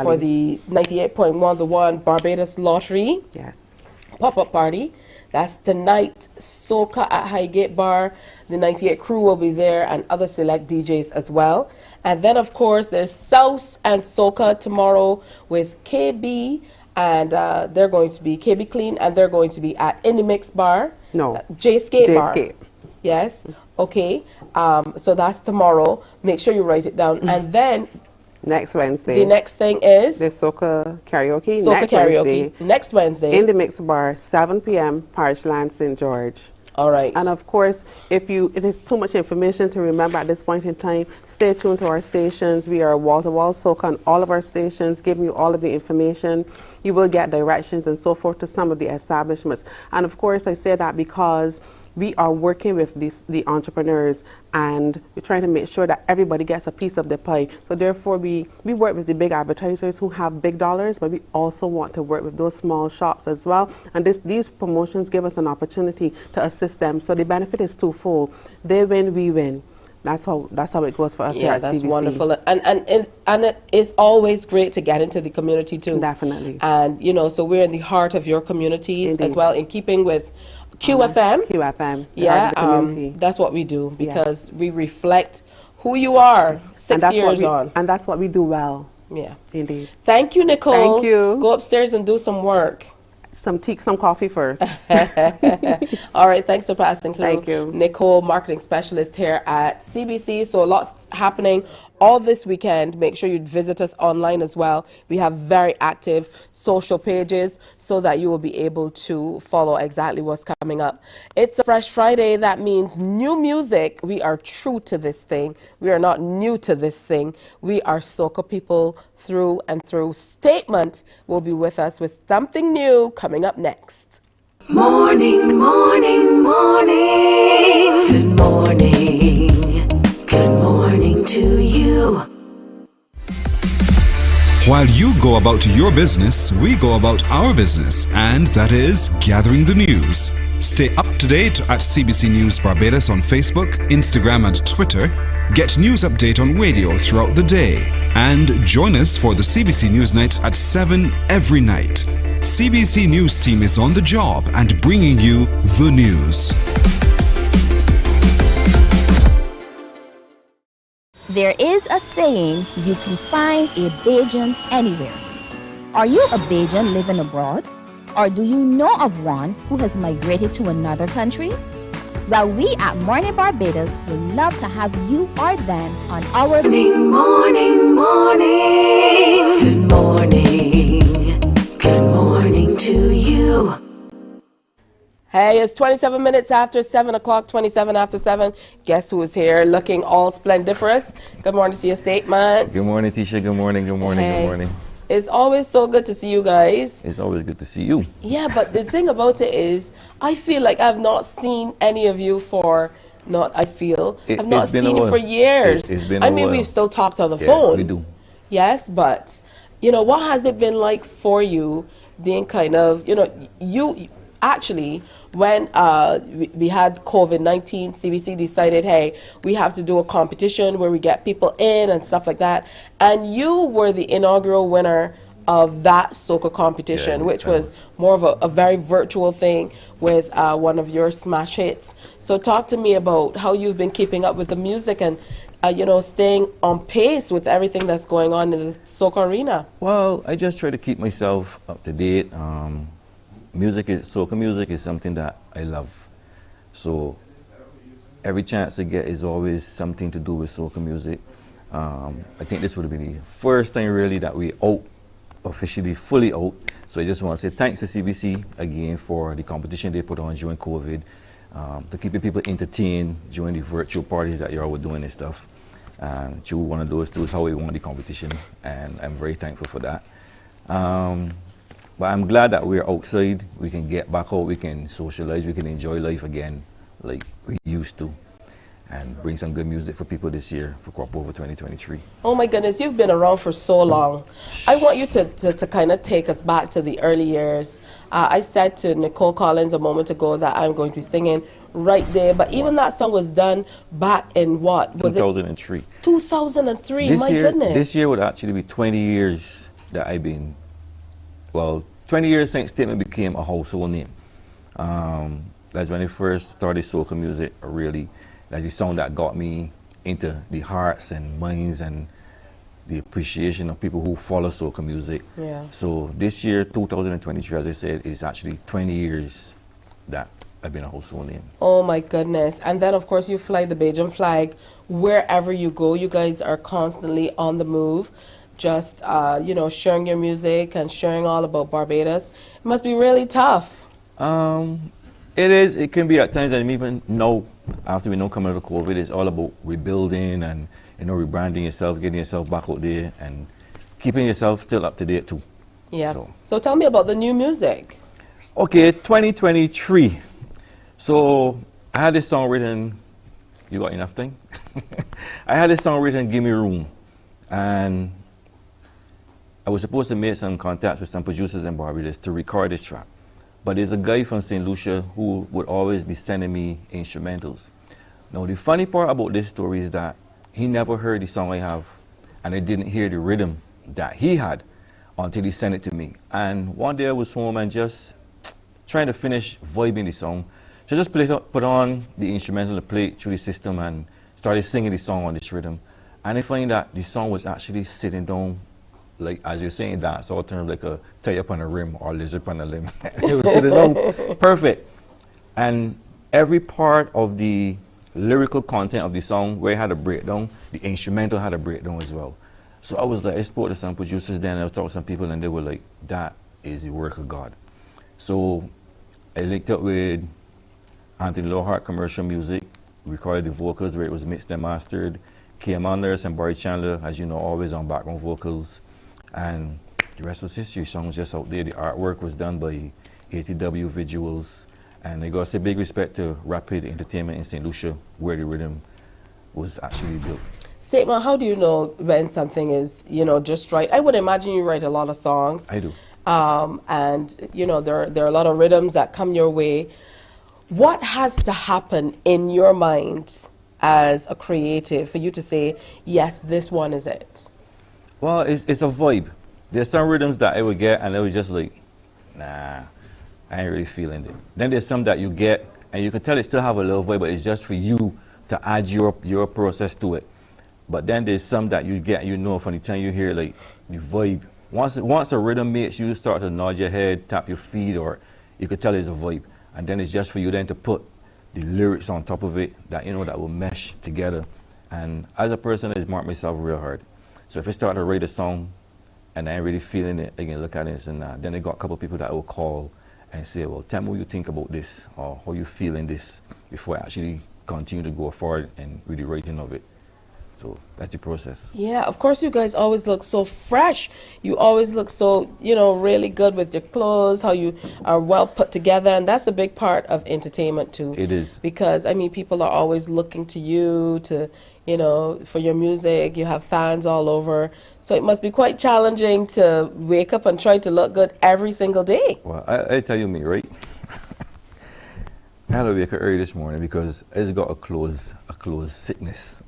for the 98.1 The One Barbados Lottery. Yes. Pop-up party. That's tonight, Soca at Highgate Bar. The 98 crew will be there and other select DJs as well. And then, of course, there's South and Soca tomorrow with KB, and they're going to be KB Clean, and they're going to be at In the Mix Bar. No. J Skate Bar. Skate. Yes. Okay. So that's tomorrow. Make sure you write it down. And then next Wednesday. The next thing is the soca karaoke. Soca karaoke. Next Wednesday. In the Mix Bar, 7 p.m. Parish Land, St. George. All right. And of course, it is too much information to remember at this point in time, stay tuned to our stations. We are wall-to-wall soca on all of our stations, giving you all of the information. You will get directions and so forth to some of the establishments. And of course, I say that because we are working with the entrepreneurs, and we're trying to make sure that everybody gets a piece of the pie. So therefore, we work with the big advertisers who have big dollars, but we also want to work with those small shops as well. And these promotions give us an opportunity to assist them. So the benefit is twofold. They win, we win. That's how it goes for us here at that's CBC. wonderful. And it is always great to get into the community too. Definitely. And, so we're in the heart of your communities Indeed. as well, in keeping with QFM. QFM. Yeah, that's what we do, because we reflect who you are 6 years on. And that's what we do well. Yeah. Indeed. Thank you, Nicole. Thank you. Go upstairs and do some work. Some tea, some coffee first. All right, thanks for passing through. Thank you. Nicole, marketing specialist here at CBC. So lots happening all this weekend. Make sure you visit us online as well. We have very active social pages so that you will be able to follow exactly what's coming up. It's a Fresh Friday. That means new music. We are true to this thing. We are not new to this thing. We are soca people through and through. Statement will be with us with something new coming up next. Morning, morning, morning. Good morning. Good morning to you. While you go about your business, we go about our business, and that is gathering the news. Stay up to date at CBC News Barbados on Facebook, Instagram, and Twitter. Get news update on radio throughout the day. And join us for the CBC News Night at 7 every night. CBC News team is on the job and bringing you the news. There is a saying, you can find a Bajan anywhere. Are you a Bajan living abroad? Or do you know of one who has migrated to another country? Well, we at Mornin Barbados would love to have you or them on our Morning, morning, morning. Good morning. Good morning to you. Hey, it's 27 minutes after 7 o'clock, 27 after 7. Guess who is here looking all splendiferous? Good morning to your statement. Good morning, Tisha. Good morning, good morning, Hey. good morning. It's always so good to see you guys. It's always good to see you. Yeah, but the thing about it is, I feel like I've not seen any of you for, I've not seen you for years. It's been I a mean, while. we've still talked on the Yeah, phone. we do. Yes, but, what has it been like for you being kind of, you actually, when we had COVID-19, CBC decided, hey, we have to do a competition where we get people in and stuff like that. And you were the inaugural winner of that soca competition, which was more of a very virtual thing with one of your smash hits. So talk to me about how you've been keeping up with the music and, staying on pace with everything that's going on in the soca arena. Well, I just try to keep myself up to date. Soca music is something that I love. So every chance I get is always something to do with soca music. I think this would be the first time really that we officially fully out. So I just want to say thanks to CBC again for the competition they put on during COVID, to keep people entertained during the virtual parties that y'all were doing and stuff. And through one of those two is how we won the competition, and I'm very thankful for that. But I'm glad that we're outside, we can get back out, we can socialize, we can enjoy life again like we used to, and bring some good music for people this year for Crop Over 2023. Oh my goodness, you've been around for so long. I want you to kind of take us back to the early years. I said to Nicole Collins a moment ago that I'm going to be singing right there, but even that song was done back in what? Was 2003. 2003, my goodness. This year would actually be 20 years that I've been, 20 years since Statement became a household name. That's when I first started soca music, really. That's the song that got me into the hearts and minds and the appreciation of people who follow soca music. Yeah. So this year, 2023, as I said, is actually 20 years that I've been a household name. Oh my goodness. And then of course you fly the Bajan flag wherever you go. You guys are constantly on the move. Just, sharing your music and sharing all about Barbados. It must be really tough. It is. It can be at times, and even now, after we know coming out of COVID, it's all about rebuilding and, rebranding yourself, getting yourself back out there, and keeping yourself still up to date too. Yes. So tell me about the new music. Okay, 2023. So I had this song written, you got enough thing? I had this song written, Give Me Room. And I was supposed to make some contacts with some producers in Barbados to record this track. But there's a guy from St. Lucia who would always be sending me instrumentals. Now, the funny part about this story is that he never heard the song I have, and I didn't hear the rhythm that he had until he sent it to me. And one day I was home and just trying to finish vibing the song. So I just put on the instrumental and play it through the system and started singing the song on this rhythm. And I find that the song was actually sitting down, like as you're saying that, so terms like a tie up on a rim or lizard on a limb. It was sitting down perfect. And every part of the lyrical content of the song where it had a breakdown, the instrumental had a breakdown as well. So I was like, I spoke to some producers then, I was talking to some people and they were like, that is the work of God. So I linked up with Anthony Lowhart Commercial Music, recorded the vocals where it was mixed and mastered. Came on there and Barry Chandler, as you know, always on background vocals. And the rest was history. The song was just out there. The artwork was done by ATW Visuals. And I got to say big respect to Rapid Entertainment in St. Lucia, where the rhythm was actually built. Statement, how do you know when something is, just right? I would imagine you write a lot of songs. I do. And, there are a lot of rhythms that come your way. What has to happen in your mind as a creative for you to say, yes, this one is it? Well, it's a vibe. There's some rhythms that I would get and I was just like, nah, I ain't really feeling it. Then there's some that you get and you can tell it still have a little vibe, but it's just for you to add your process to it. But then there's some that you get, from the time you hear like the vibe. Once a rhythm makes you start to nod your head, tap your feet, or you could tell it's a vibe. And then it's just for you then to put the lyrics on top of it that, that will mesh together. And as a person, I mark myself real hard. So if I start to write a song and I ain't really feeling it, I can look at it and then I got a couple of people that will call and say, well, tell me what you think about this or how you feel in this before I actually continue to go forward and really writing of it. So that's the process. Yeah, of course you guys always look so fresh. You always look so, really good with your clothes, how you are well put together. And that's a big part of entertainment too. It is. Because, people are always looking to you to, for your music. You have fans all over. So it must be quite challenging to wake up and try to look good every single day. Well, I tell you me, right? I had to wake up early this morning because I just got a clothes sickness.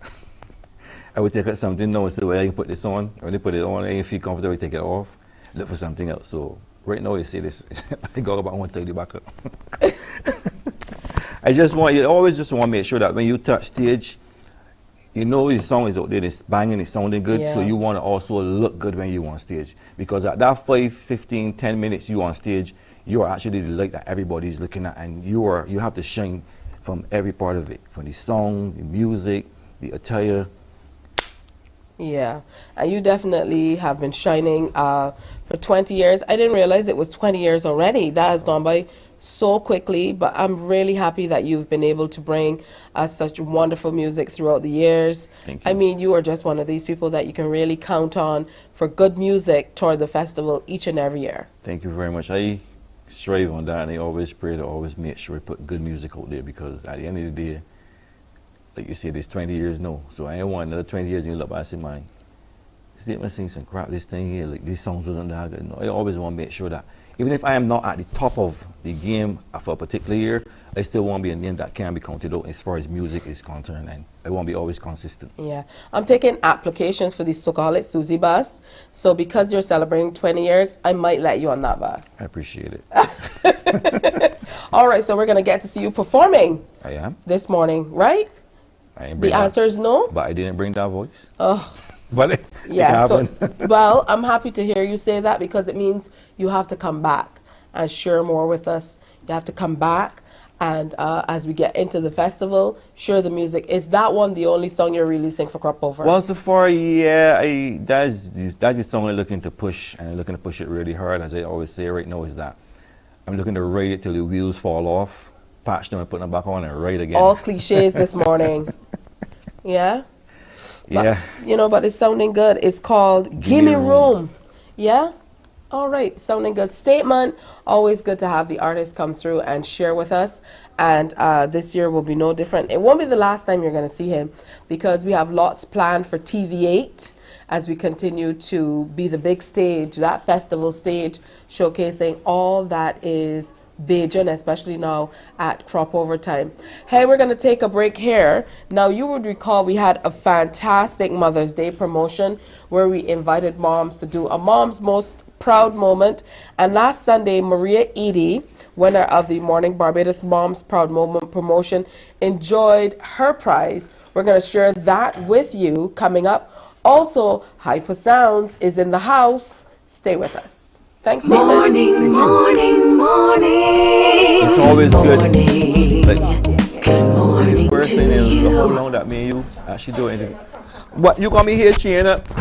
I would take out something now and say, well, I can put this on. When they put it on, I ain't feel comfortable, I take it off, look for something else. So right now, you see this, I got about 130 back up. you always just want to make sure that when you touch stage, your song is out there, it's banging, it's sounding good. Yeah. So you want to also look good when you on stage. Because at that 5, 15, 10 minutes you on stage, you are actually the light that everybody's looking at. And you have to shine from every part of it. From the song, the music, the attire. Yeah, and you definitely have been shining for 20 years. I didn't realize it was 20 years already. That has gone by so quickly, but I'm really happy that you've been able to bring us such wonderful music throughout the years. Thank you. You are just one of these people that you can really count on for good music toward the festival each and every year. Thank you very much. I strive on that, and I always pray to always make sure I put good music out there because at the end of the day, like you said, there's 20 years now, so I ain't want another 20 years and you look back and say, man, Statement sing some crap, this thing here, like these songs wasn't that good. No, I always want to make sure that even if I am not at the top of the game for a particular year, I still want to be a name that can be counted out as far as music is concerned, and I want to be always consistent. Yeah, I'm taking applications for the so-called Susie bus, so because you're celebrating 20 years, I might let you on that bus. I appreciate it. All right, so we're going to get to see you performing. I am. This morning, right? The answer is no? But I didn't bring that voice. Oh. But yeah, so, well, I'm happy to hear you say that because it means you have to come back and share more with us. You have to come back, and as we get into the festival, share the music. Is that one the only song you're releasing for Crop Over? Well, so far, yeah, that's the song I'm looking to push, and I'm looking to push it really hard. As I always say right now, is that I'm looking to ride it till the wheels fall off, patch them and put them back on and ride again. All cliches this morning. Yeah? Yeah. But, but it's sounding good. It's called Give Me Room. Yeah? All right. Sounding good. Statement. Always good to have the artists come through and share with us. And this year will be no different. It won't be the last time you're going to see him, because we have lots planned for TV8 as we continue to be the big stage, that festival stage, showcasing all that is Bajan, especially now at crop over time. Hey, we're going to take a break here. Now, you would recall we had a fantastic Mother's Day promotion where we invited moms to do a Mom's Most Proud Moment. And last Sunday, Maria Edie, winner of the Morning Barbados Mom's Proud Moment promotion, enjoyed her prize. We're going to share that with you coming up. Also, Hyper Sounds is in the house. Stay with us. Thanks, David. Morning, morning, morning. It's always good. Good morning First to thing is you. the whole long that me and you actually do anything. What, you got me here cheering up? I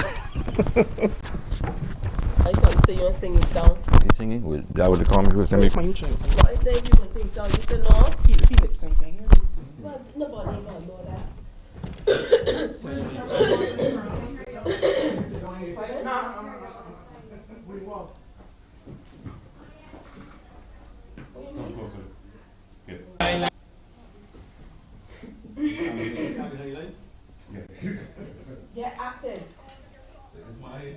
thought you said you want to sing it down. You singing? With, that was the comment was to me. What is saying you want to sing song? You said no? He lip syncing. Well, nobody know that. Get active. Stand by.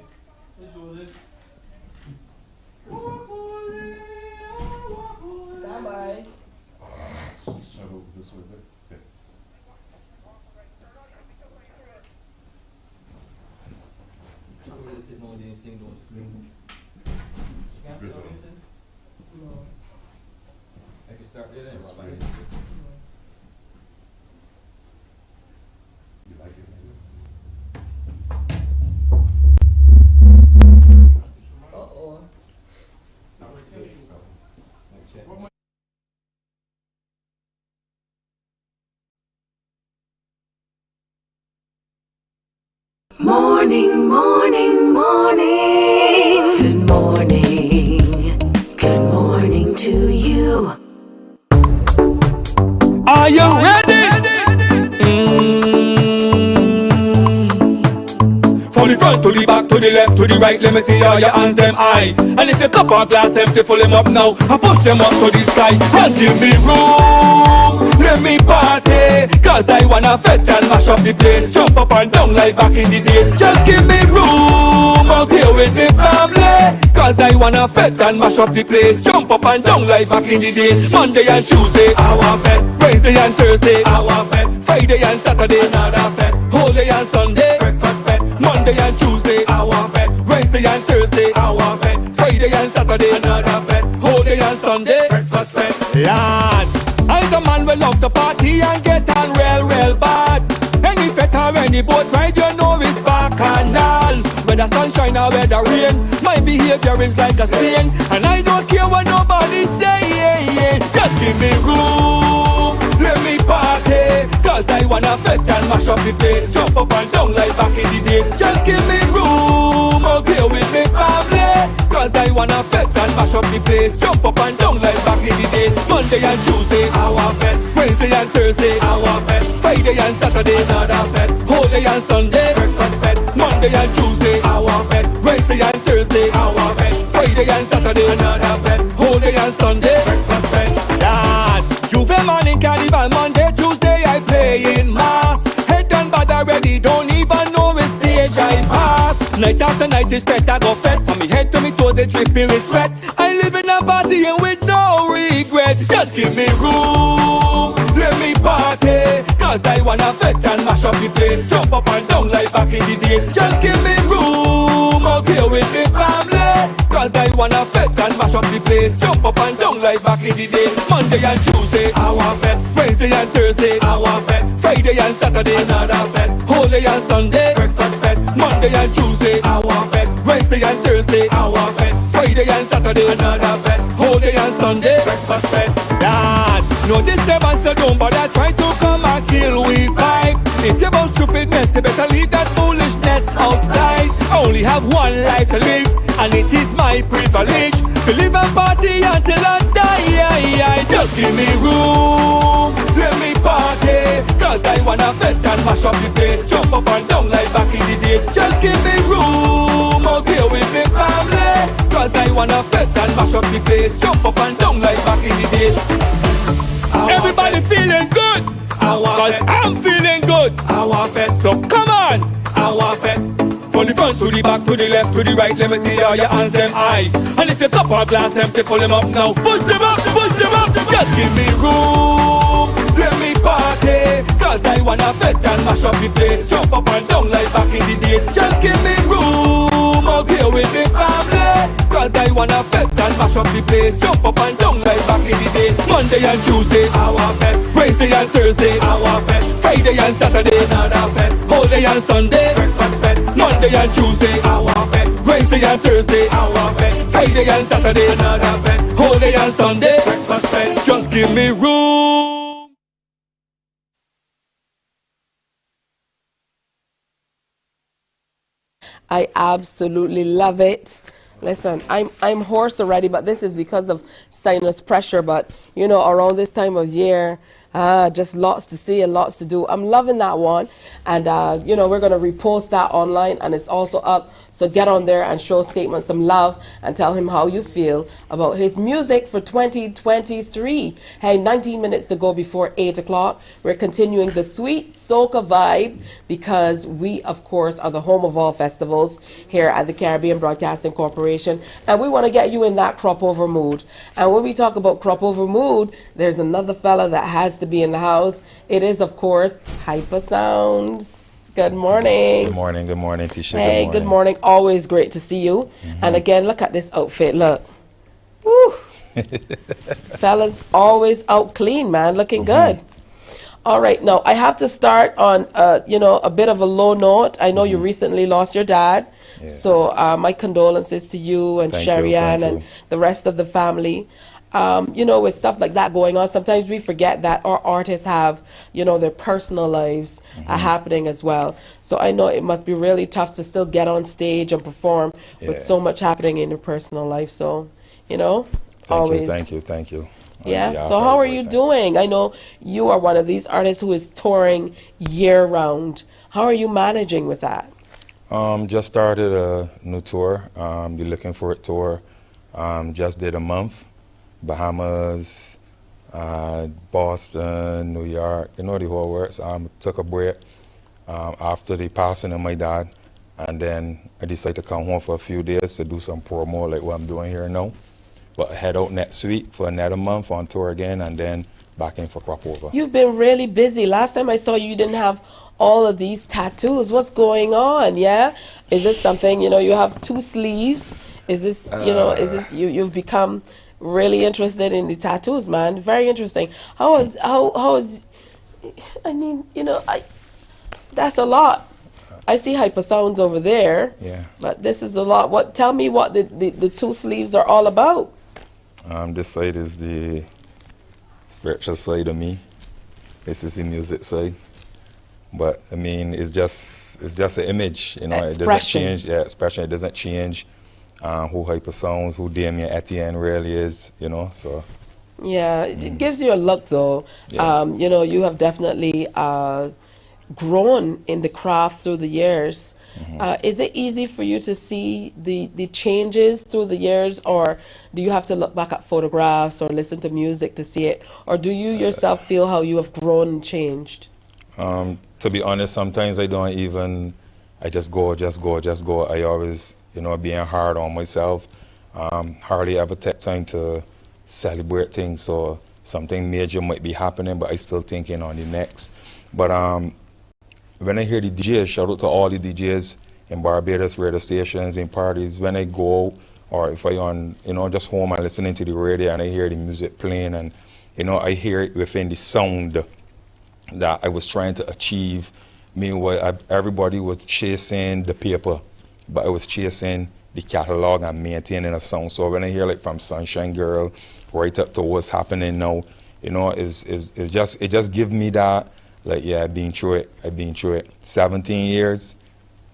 I can start there then. You like it? Uh-oh. Morning, morning, morning. Good morning. Good morning to you. Are you ready? From the front to the back, to the left, to the right, let me see all your hands them high. And if your cup or glass empty, full them up now and push them up to the sky. And give me room, let me party, cause I wanna fet and mash up the place. Jump up and down like back in the days. Just give me room out here with me family, cause I wanna fet and mash up the place. Jump up and down like back in the days. Monday and Tuesday, I want fet. Wednesday and Thursday, I want fet. Friday and Saturday, another fet. Holy and Sunday, breakfast fet. Monday and Tuesday, I want fet. Wednesday and Thursday, I want fet. Friday and Saturday, another fet. Holy and Sunday, breakfast fet. Lord, I'm a man will love to party and get on real, real bad. Any fet or any boat ride, you know it's back and all. Whether sunshine or whether rain, my behavior is like a stain, and I don't care what nobody say. Just give me room, let me party, cause I wanna fet and mash up the place. Jump up and down like back in the days. Just give me room out here with me family, cause I wanna fet and mash up the place. Jump up and down like back in the days. Monday and Tuesday, I want fet. Wednesday and Thursday, I want fet. Friday and Saturday, another fet. Holy and Sunday, breakfast fet. Monday and Tuesday, I want fet. Wednesday and Thursday, I want fet. Friday and Saturday, another fet. Holy and Sunday, breakfast fet. Dad, Juve morning carnival, Monday, Tuesday, I play in mass. Head done bad already, don't even know which stage I pass. Night after night is fet, I go fet. From me head to me toes, they dripping with sweat. I live in a party and with no regret. Just give me room, let me party, cause I wanna fet and mash up the place. Jump up and down like back in the days. Just give me room out here with me family, cause I wanna fet and mash up the place. Jump up and down like back in the days. Monday and Tuesday, I want fet. Wednesday and Thursday, I want fet. Friday and Saturday, another fet. Holy and Sunday, breakfast fet. Monday and Tuesday, I want fet. Wednesday and Thursday, I want fet. Friday and Saturday, another fet. Holy and Sunday, breakfast fet. Dad, no disturbance, so don't bother try to come and kill we vibe. It's about stupidness, you better leave that foolishness outside. I only have one life to live, and it is my privilege to live and party until I die. Just give me room, let me party, cause I wanna fet and mash up the place. Jump up and down like back in the days. Just give me room out here with me family, cause I wanna fet and mash up the place. Jump up and down like back in the days. Everybody feeling good. Cause I'm feeling good. I want it. So come on. I want it. From the front to the back, to the left, to the right, let me see all your hands them high. And if your cup or glass empty, pull them up now. Push them up, push them up. Just give me room, let me party. Cause I wanna fet and mash up the place. Jump up and down like back in the days. Just give me room, out here with me family. Cause I wanna fet and mash up the place. Jump up and down like back in the days. Monday and Tuesday, I want fet. Wednesday and Thursday, I want fet. Friday and Saturday, another fet. Holiday and Sunday, breakfast fet. Monday and Tuesday, I want fet. Wednesday and Thursday, I want fet. Friday and Saturday, another fet. Holiday and Sunday, breakfast fet. Just give me room. I absolutely love it. Listen, I'm hoarse already, but this is because of sinus pressure. But you know, around this time of year, just lots to see and lots to do. I'm loving that one, and you know, we're gonna repost that online, and it's also up. So get on there and show Statement some love and tell him how you feel about his music for 2023. Hey, 19 minutes to go before 8 o'clock. We're continuing the sweet soca vibe because we, of course, are the home of all festivals here at the Caribbean Broadcasting Corporation. And we want to get you in that crop over mood. And when we talk about crop over mood, there's another fella that has to be in the house. It is, of course, Hyper Sounds. Good morning. Good morning, Tisha. Hey, good morning. Always great to see you. And again, look at this outfit. Look. Woo. Fellas always out clean, man. Looking good. All right. Now, I have to start on, you know, a bit of a low note. I know you recently lost your dad. Yeah. So my condolences to you and Sherry Ann and the rest of the family. You know, with stuff like that going on, sometimes we forget that our artists have, you know, their personal lives happening as well. So I know it must be really tough to still get on stage and perform with so much happening in your personal life. So, you know, always. Thank you. Yeah. So how are you doing? I know you are one of these artists who is touring year round. How are you managing with that? Just started a new tour, the Looking For It tour. Just did a month. Bahamas, Boston, New York, you know the whole works. Took a break after the passing of my dad, and then I decided to come home for a few days to do some promo like what I'm doing here now. But I head out next week for another month on tour again, and then back in for crop over. You've been really busy. Last time I saw you, you didn't have all of these tattoos. What's going on? Yeah, is this something, you know, you have 2 sleeves? Is this, you know, is this you've become really interested in the tattoos, man? Very interesting. How is I mean, you know, that's a lot. I see Hyper Sounds over there. Yeah. But this is a lot. Tell me what the 2 sleeves are all about. This side is the spiritual side of me. This is the music side. But I mean, it's just an image, you know. Expression. It doesn't change. Yeah, expression. It doesn't change who Hyper Sounds, who Damien Etienne really is, you know. So yeah, it gives you a look, though. Yeah. You know, you have definitely grown in the craft through the years. Is it easy for you to see the changes through the years, or do you have to look back at photographs or listen to music to see it, or do you yourself feel how you have grown and changed? To be honest, sometimes I don't even. I just go. I always, you know, being hard on myself. Hardly ever take time to celebrate things. So something major might be happening, but I still thinking on the next. But when I hear the DJs, shout out to all the DJs in Barbados, radio stations, in parties. When I go, or if I on, you know, just home and listening to the radio and I hear the music playing, and you know, I hear it within the sound that I was trying to achieve. Meanwhile, everybody was chasing the paper, but I was chasing the catalog and maintaining a sound. So when I hear like from Sunshine Girl right up to what's happening now, you know, it just gives me that, like, yeah, I've been through it. 17 years,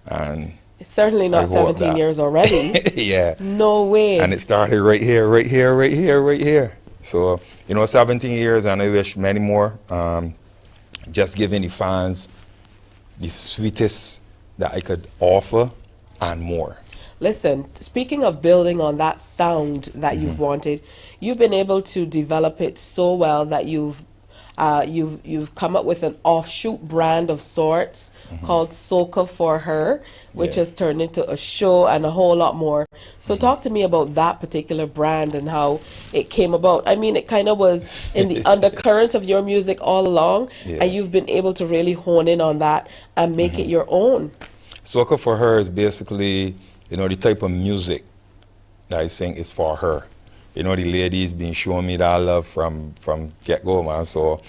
and it's certainly not 17 years already. Yeah. No way. And it started right here. So, you know, 17 years, and I wish many more. Just giving the fans the sweetest that I could offer and more. Listen, speaking of building on that sound that you've wanted, you've been able to develop it so well that you've You've come up with an offshoot brand of sorts called Soca for Her, which has turned into a show and a whole lot more. So talk to me about that particular brand and how it came about. I mean, it kind of was in the undercurrent of your music all along, and you've been able to really hone in on that and make it your own. Soca for Her is basically, you know, the type of music that I sing is for her. You know, the ladies been showing me that love from get-go, man. So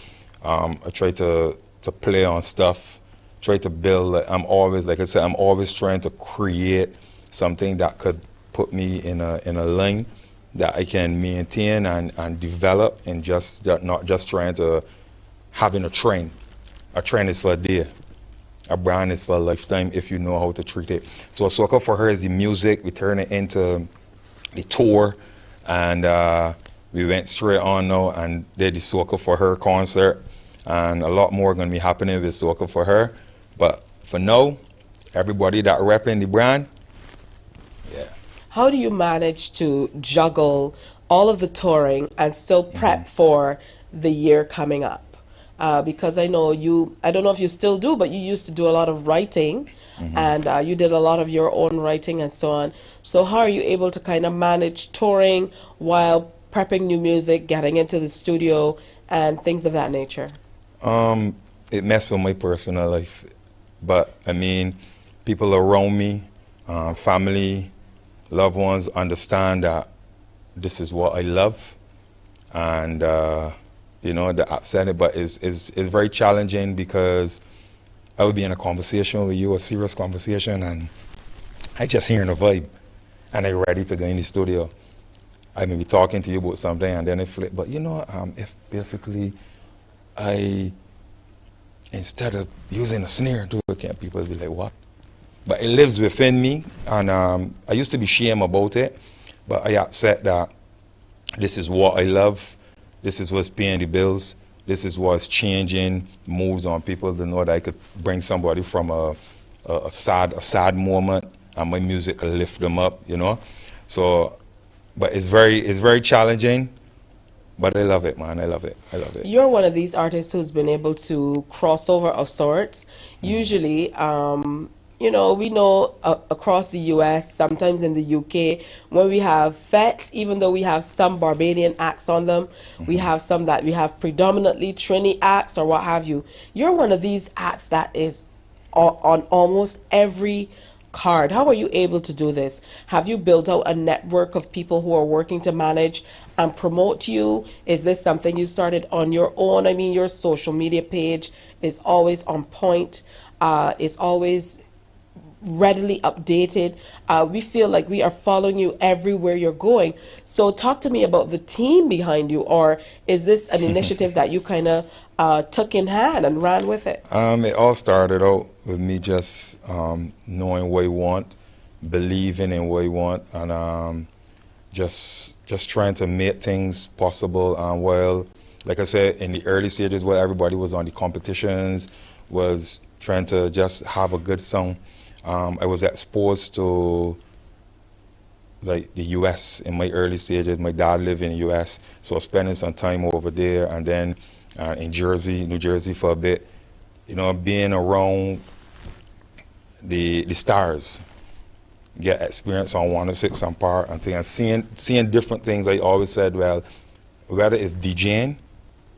I try to play on stuff, try to build. I'm always, like I said, I'm always trying to create something that could put me in a lane that I can maintain and develop, and not just trying to having a trend. A trend is for a day. A brand is for a lifetime if you know how to treat it. So Soca for Her is the music. We turn it into the tour, and we went straight on now and did the Soca for Her concert, and a lot more going to be happening with Soca for Her. But for now, everybody that repping the brand, How do you manage to juggle all of the touring and still prep for the year coming up? Because I know I don't know if you still do, but you used to do a lot of writing, and you did a lot of your own writing and so on. So how are you able to kind of manage touring while prepping new music, getting into the studio, and things of that nature? It messed with my personal life. But, I mean, people around me, family, loved ones understand that this is what I love. And, you know, the upset, but it's very challenging because I would be in a conversation with you, a serious conversation, and I just hearing a vibe, and I'm ready to go in the studio. I may be talking to you about something, and then I flip. But you know, if basically instead of using a snare to it, can't people be like, what? But it lives within me, and I used to be ashamed about it, but I accept that this is what I love. This is what's paying the bills. This is what's changing moves on people to know that I could bring somebody from a sad moment, and my music could lift them up, you know. So, but it's very challenging, but I love it, man. I love it. You're one of these artists who's been able to cross over of sorts. Usually, you know, we know across the US, sometimes in the UK, when we have fetes, even though we have some Barbadian acts on them, we have some that we have predominantly Trini acts or what have you. You're one of these acts that is on almost every card. How are you able to do this? Have you built out a network of people who are working to manage and promote you? Is this something you started on your own? I mean, your social media page is always on point. It's always readily updated. We feel like we are following you everywhere you're going. So talk to me about the team behind you, or is this an initiative that you kind of took in hand and ran with it? It all started out with me just knowing what I want, believing in what I want, and just trying to make things possible. Well, like I said, in the early stages where everybody was on the competitions, was trying to just have a good song. I was exposed to like the US in my early stages. My dad lived in the US, so spending some time over there, and then in New Jersey for a bit. You know, being around the stars, get experience on 106 and Park and things, and seeing different things. I always said, well, whether it's DJing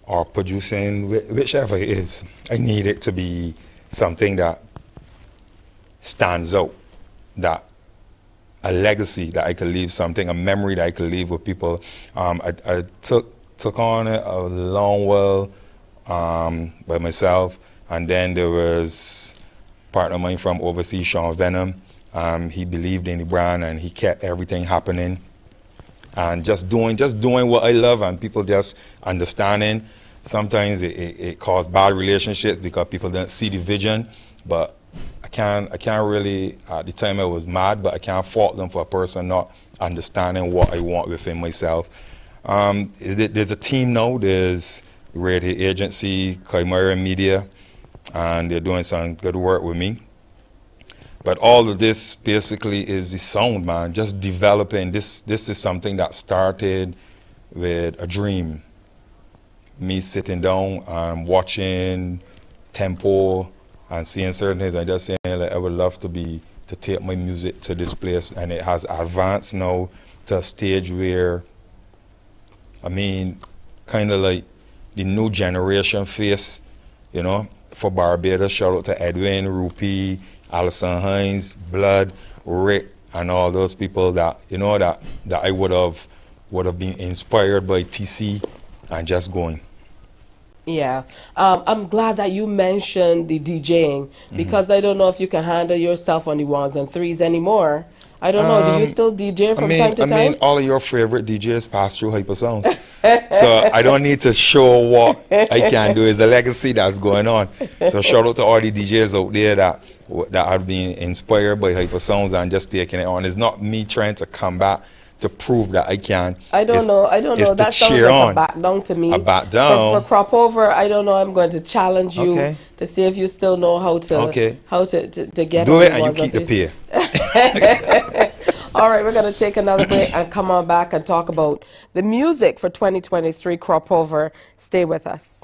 or producing, whichever it is, I need it to be something that stands out, that a legacy that I could leave, something, a memory that I could leave with people. I took on it a long while by myself, and then there was a partner of mine from overseas, Sean Venom. He believed in the brand, and he kept everything happening, and just doing what I love, and people just understanding. Sometimes it caused bad relationships because people didn't see the vision, but I can't really, at the time I was mad, but I can't fault them for a person not understanding what I want within myself. There's a team now. There's a radio agency, Chimera Media, and they're doing some good work with me. But all of this basically is the sound, man, just developing. This is something that started with a dream. me sitting down and watching tempo and seeing certain things. I just saying like I would love to take my music to this place, and it has advanced now to a stage where, I mean, kind of like the new generation face, you know, for Barbados. Shout out to Edwin, Rupi, Alison Hines, Blood, Rick, and all those people that, you know, that I would have been inspired by TC and just going. Yeah, I'm glad that you mentioned the DJing, because I don't know if you can handle yourself on the ones and threes anymore. I don't know. Do you still DJ from time to time? I mean, all of your favorite DJs pass through Hypersounds. So I don't need to show what I can do. It's a legacy that's going on. So shout out to all the DJs out there that have been inspired by Hypersounds and just taking it on. It's not me trying to come back to prove that I can. I don't know. That sounds like a back down to me. A back down. For crop over, I don't know. I'm going to challenge you to see if you still know how to get. Do it and you keep the pay. All right, we're going to take another break and come on back and talk about the music for 2023 crop over. Stay with us.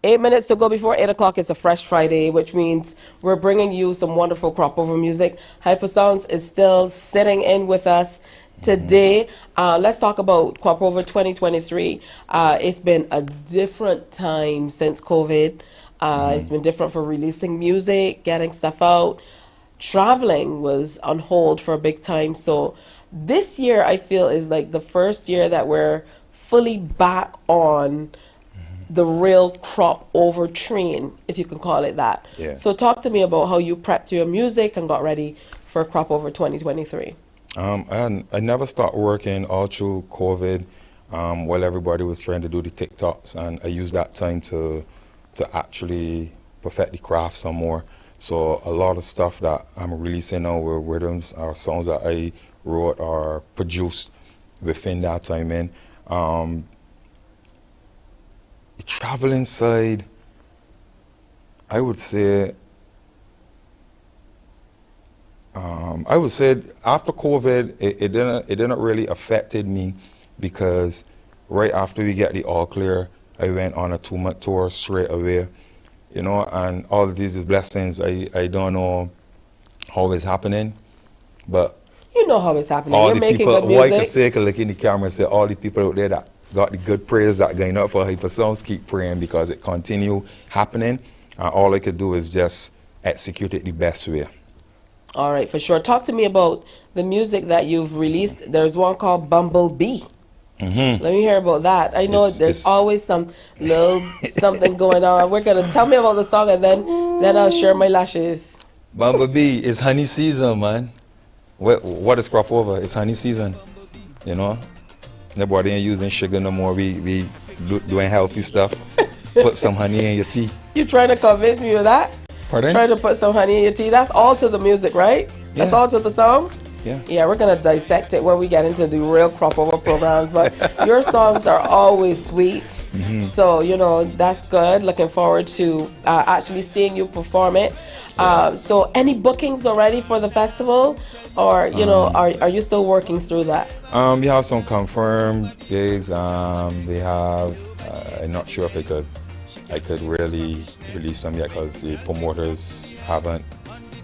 8 minutes to go before 8 o'clock. It's a Fresh Friday, which means we're bringing you some wonderful crop over music. Hypersounds is still sitting in with us today. Let's talk about crop over 2023. It's been a different time since COVID. It's been different for releasing music, getting stuff out. Traveling was on hold for a big time. So this year, I feel, is like the first year that we're fully back on the real crop over train, if you can call it that. Yeah. So talk to me about how you prepped your music and got ready for crop over 2023. I never started working all through COVID while everybody was trying to do the TikToks, and I used that time to actually perfect the craft some more. So a lot of stuff that I'm releasing now were rhythms or songs that I wrote or produced within that time in. The traveling side, I would say after COVID, it didn't really affected me, because right after we get the all clear, I went on a 2-month tour straight away, you know, and all of these is blessings. I don't know how it's happening, but you know how it's happening. All You're the making people, good music. I could say, I could look in the camera and say, all the people out there that got the good prayers that going up for Hypersounds, keep praying, because it continue happening. All I could do is just execute it the best way. All right, for sure. Talk to me about the music that you've released. There's one called Bumblebee. Let me hear about that. I know there's always some little something going on. We're gonna tell me about the song, and then I'll share my lashes. Bumblebee is honey season, man. What is crop over? It's honey season, you know. Nobody ain't using sugar no more. We doing healthy stuff. Put some honey in your tea. You trying to convince me with that? Pardon? Trying to put some honey in your tea. That's all to the music, right? That's all to the song? Yeah. Yeah, we're going to dissect it when we get into the real crop over programs. But your songs are always sweet. So, you know, that's good. Looking forward to actually seeing you perform it. So any bookings already for the festival? Or, you know, are you still working through that? We have some confirmed gigs. We have, I'm not sure if I could really release them yet, because the promoters haven't.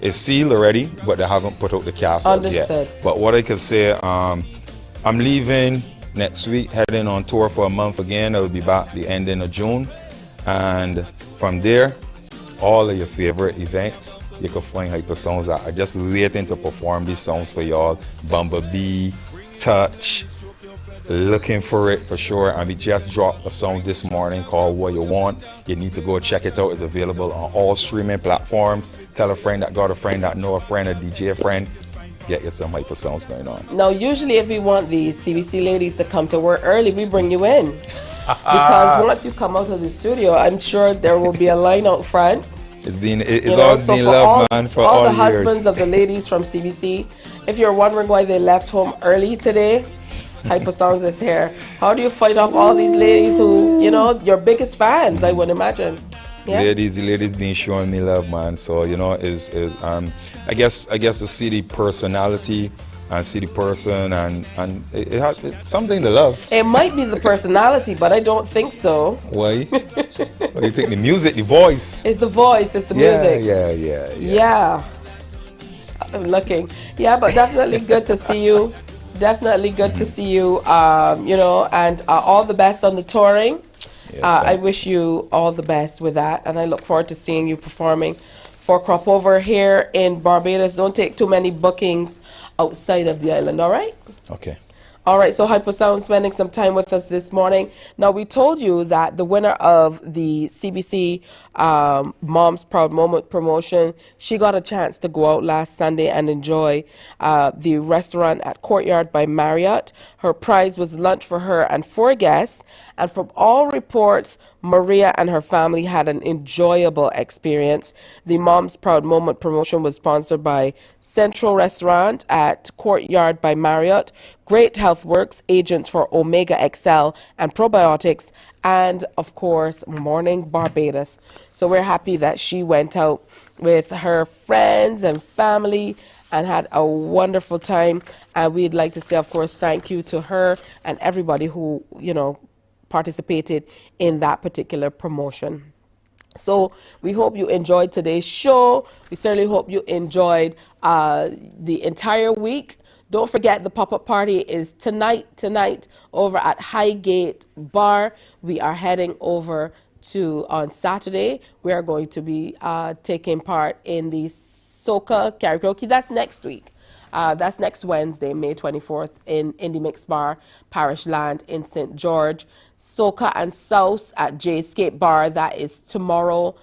It's sealed already, but they haven't put out the cast yet. But what I could say, I'm leaving next week, heading on tour for a month again. I will be back the ending of June. And from there, all of your favorite events, you can find Hyper Sounds at. I just waiting to perform these songs for y'all. Bumblebee, Touch, looking for it for sure. And we just dropped a song this morning called What You Want. You need to go check it out. It's available on all streaming platforms. Tell a friend that got a friend that know a friend, a DJ friend. Get you some Hyper Sounds going on. Now, usually if we want the CBC ladies to come to work early, we bring you in. Because once you come out of the studio, I'm sure there will be a line out front. It's always been love, man, for all the years. husbands of the ladies from CBC. If you're wondering why they left home early today, Hyper Sounds is here. How do you fight off all these ladies who, your biggest fans, I would imagine? Yeah? Ladies been showing me love, man. So I guess to see the personality and see the person, and it's something to love. It might be the personality, but I don't think so. Why? Well, you think the music, the voice. It's the voice, it's the music. Yeah. I'm looking. Yeah, but definitely good to see you. Definitely good to see you, and all the best on the touring. Yes, I wish you all the best with that, and I look forward to seeing you performing for Crop Over here in Barbados. Don't take too many bookings outside of the island, all right? Okay. All right, so Hyper Sound spending some time with us this morning. Now, we told you that the winner of the CBC Mom's Proud Moment promotion, she got a chance to go out last Sunday and enjoy the restaurant at Courtyard by Marriott. Her prize was lunch for her and 4 guests. And from all reports, Maria and her family had an enjoyable experience. The Mom's Proud Moment promotion was sponsored by Central Restaurant at Courtyard by Marriott, Great Health Works, agents for Omega XL and probiotics, and of course, Mornin Barbados. So we're happy that she went out with her friends and family and had a wonderful time. And we'd like to say, of course, thank you to her and everybody who, participated in that particular promotion. So we hope you enjoyed today's show. We certainly hope you enjoyed the entire week. Don't forget the pop-up party is tonight over at Highgate Bar. We are heading over to, on Saturday, we are going to be taking part in the Soca Karaoke. That's next week. That's next Wednesday, May 24th, in Indie Mix Bar, Parish Land in St. George. Soca and South at J-Scape Bar, that is tomorrow.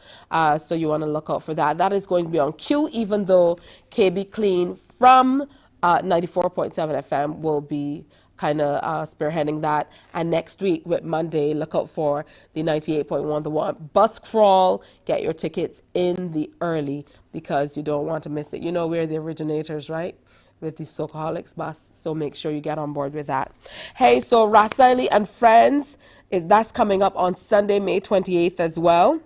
So you want to look out for that. That is going to be on cue, even though KB Clean from 94.7 FM will be kind of spearheading that. And next week with Monday, look out for the 98.1 The One Bus Crawl. Get your tickets in the early because you don't want to miss it. You know we're the originators, right? With the Socoholics bus, so make sure you get on board with that. Hey, so Rasaili and Friends, that's coming up on Sunday, May 28th as well.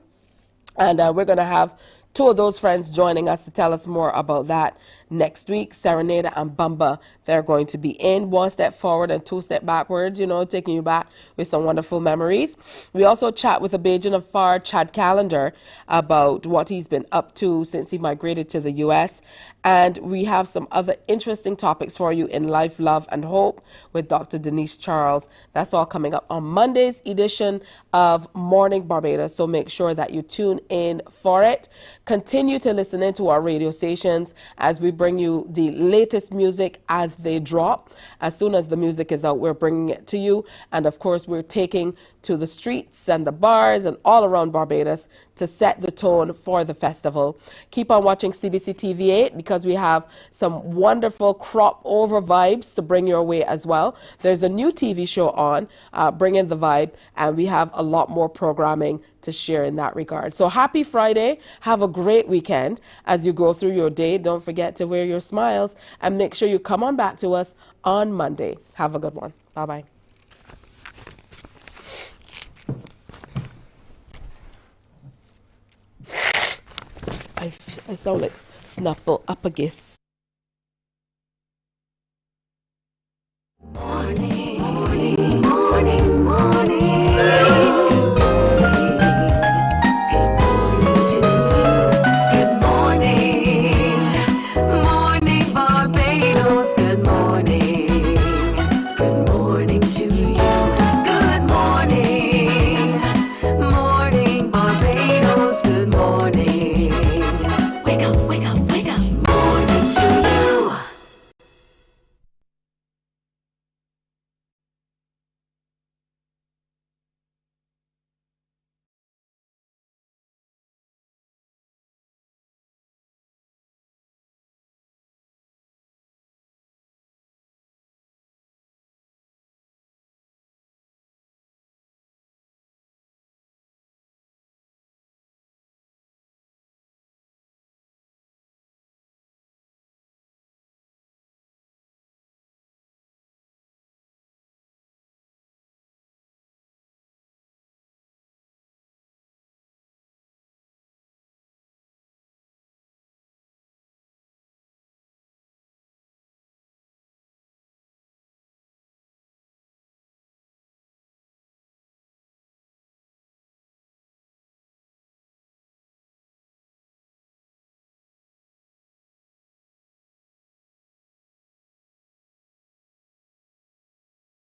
And we're going to have 2 of those friends joining us to tell us more about that next week. Serenada and Bamba, they're going to be in 1 step forward and 2 step backwards, taking you back with some wonderful memories. We also chat with a Bajan of Far, Chad Callender, about what he's been up to since he migrated to the U.S. And we have some other interesting topics for you in Life, Love, and Hope with Dr. Denise Charles. That's all coming up on Monday's edition of Morning Barbados, so make sure that you tune in for it. Continue to listen in to our radio stations as we bring you the latest music as they drop. As soon as the music is out, we're bringing it to you. And of course, we're taking to the streets and the bars and all around Barbados to set the tone for the festival. Keep on watching CBC TV 8 because we have some wonderful crop over vibes to bring your way as well. There's a new TV show on, Bring in the Vibe, and we have a lot more programming to share in that regard. So happy Friday. Have a great weekend. As you go through your day, don't forget to wear your smiles and make sure you come on back to us on Monday. Have a good one. Bye-bye. I sound like Snuffle Uppergis.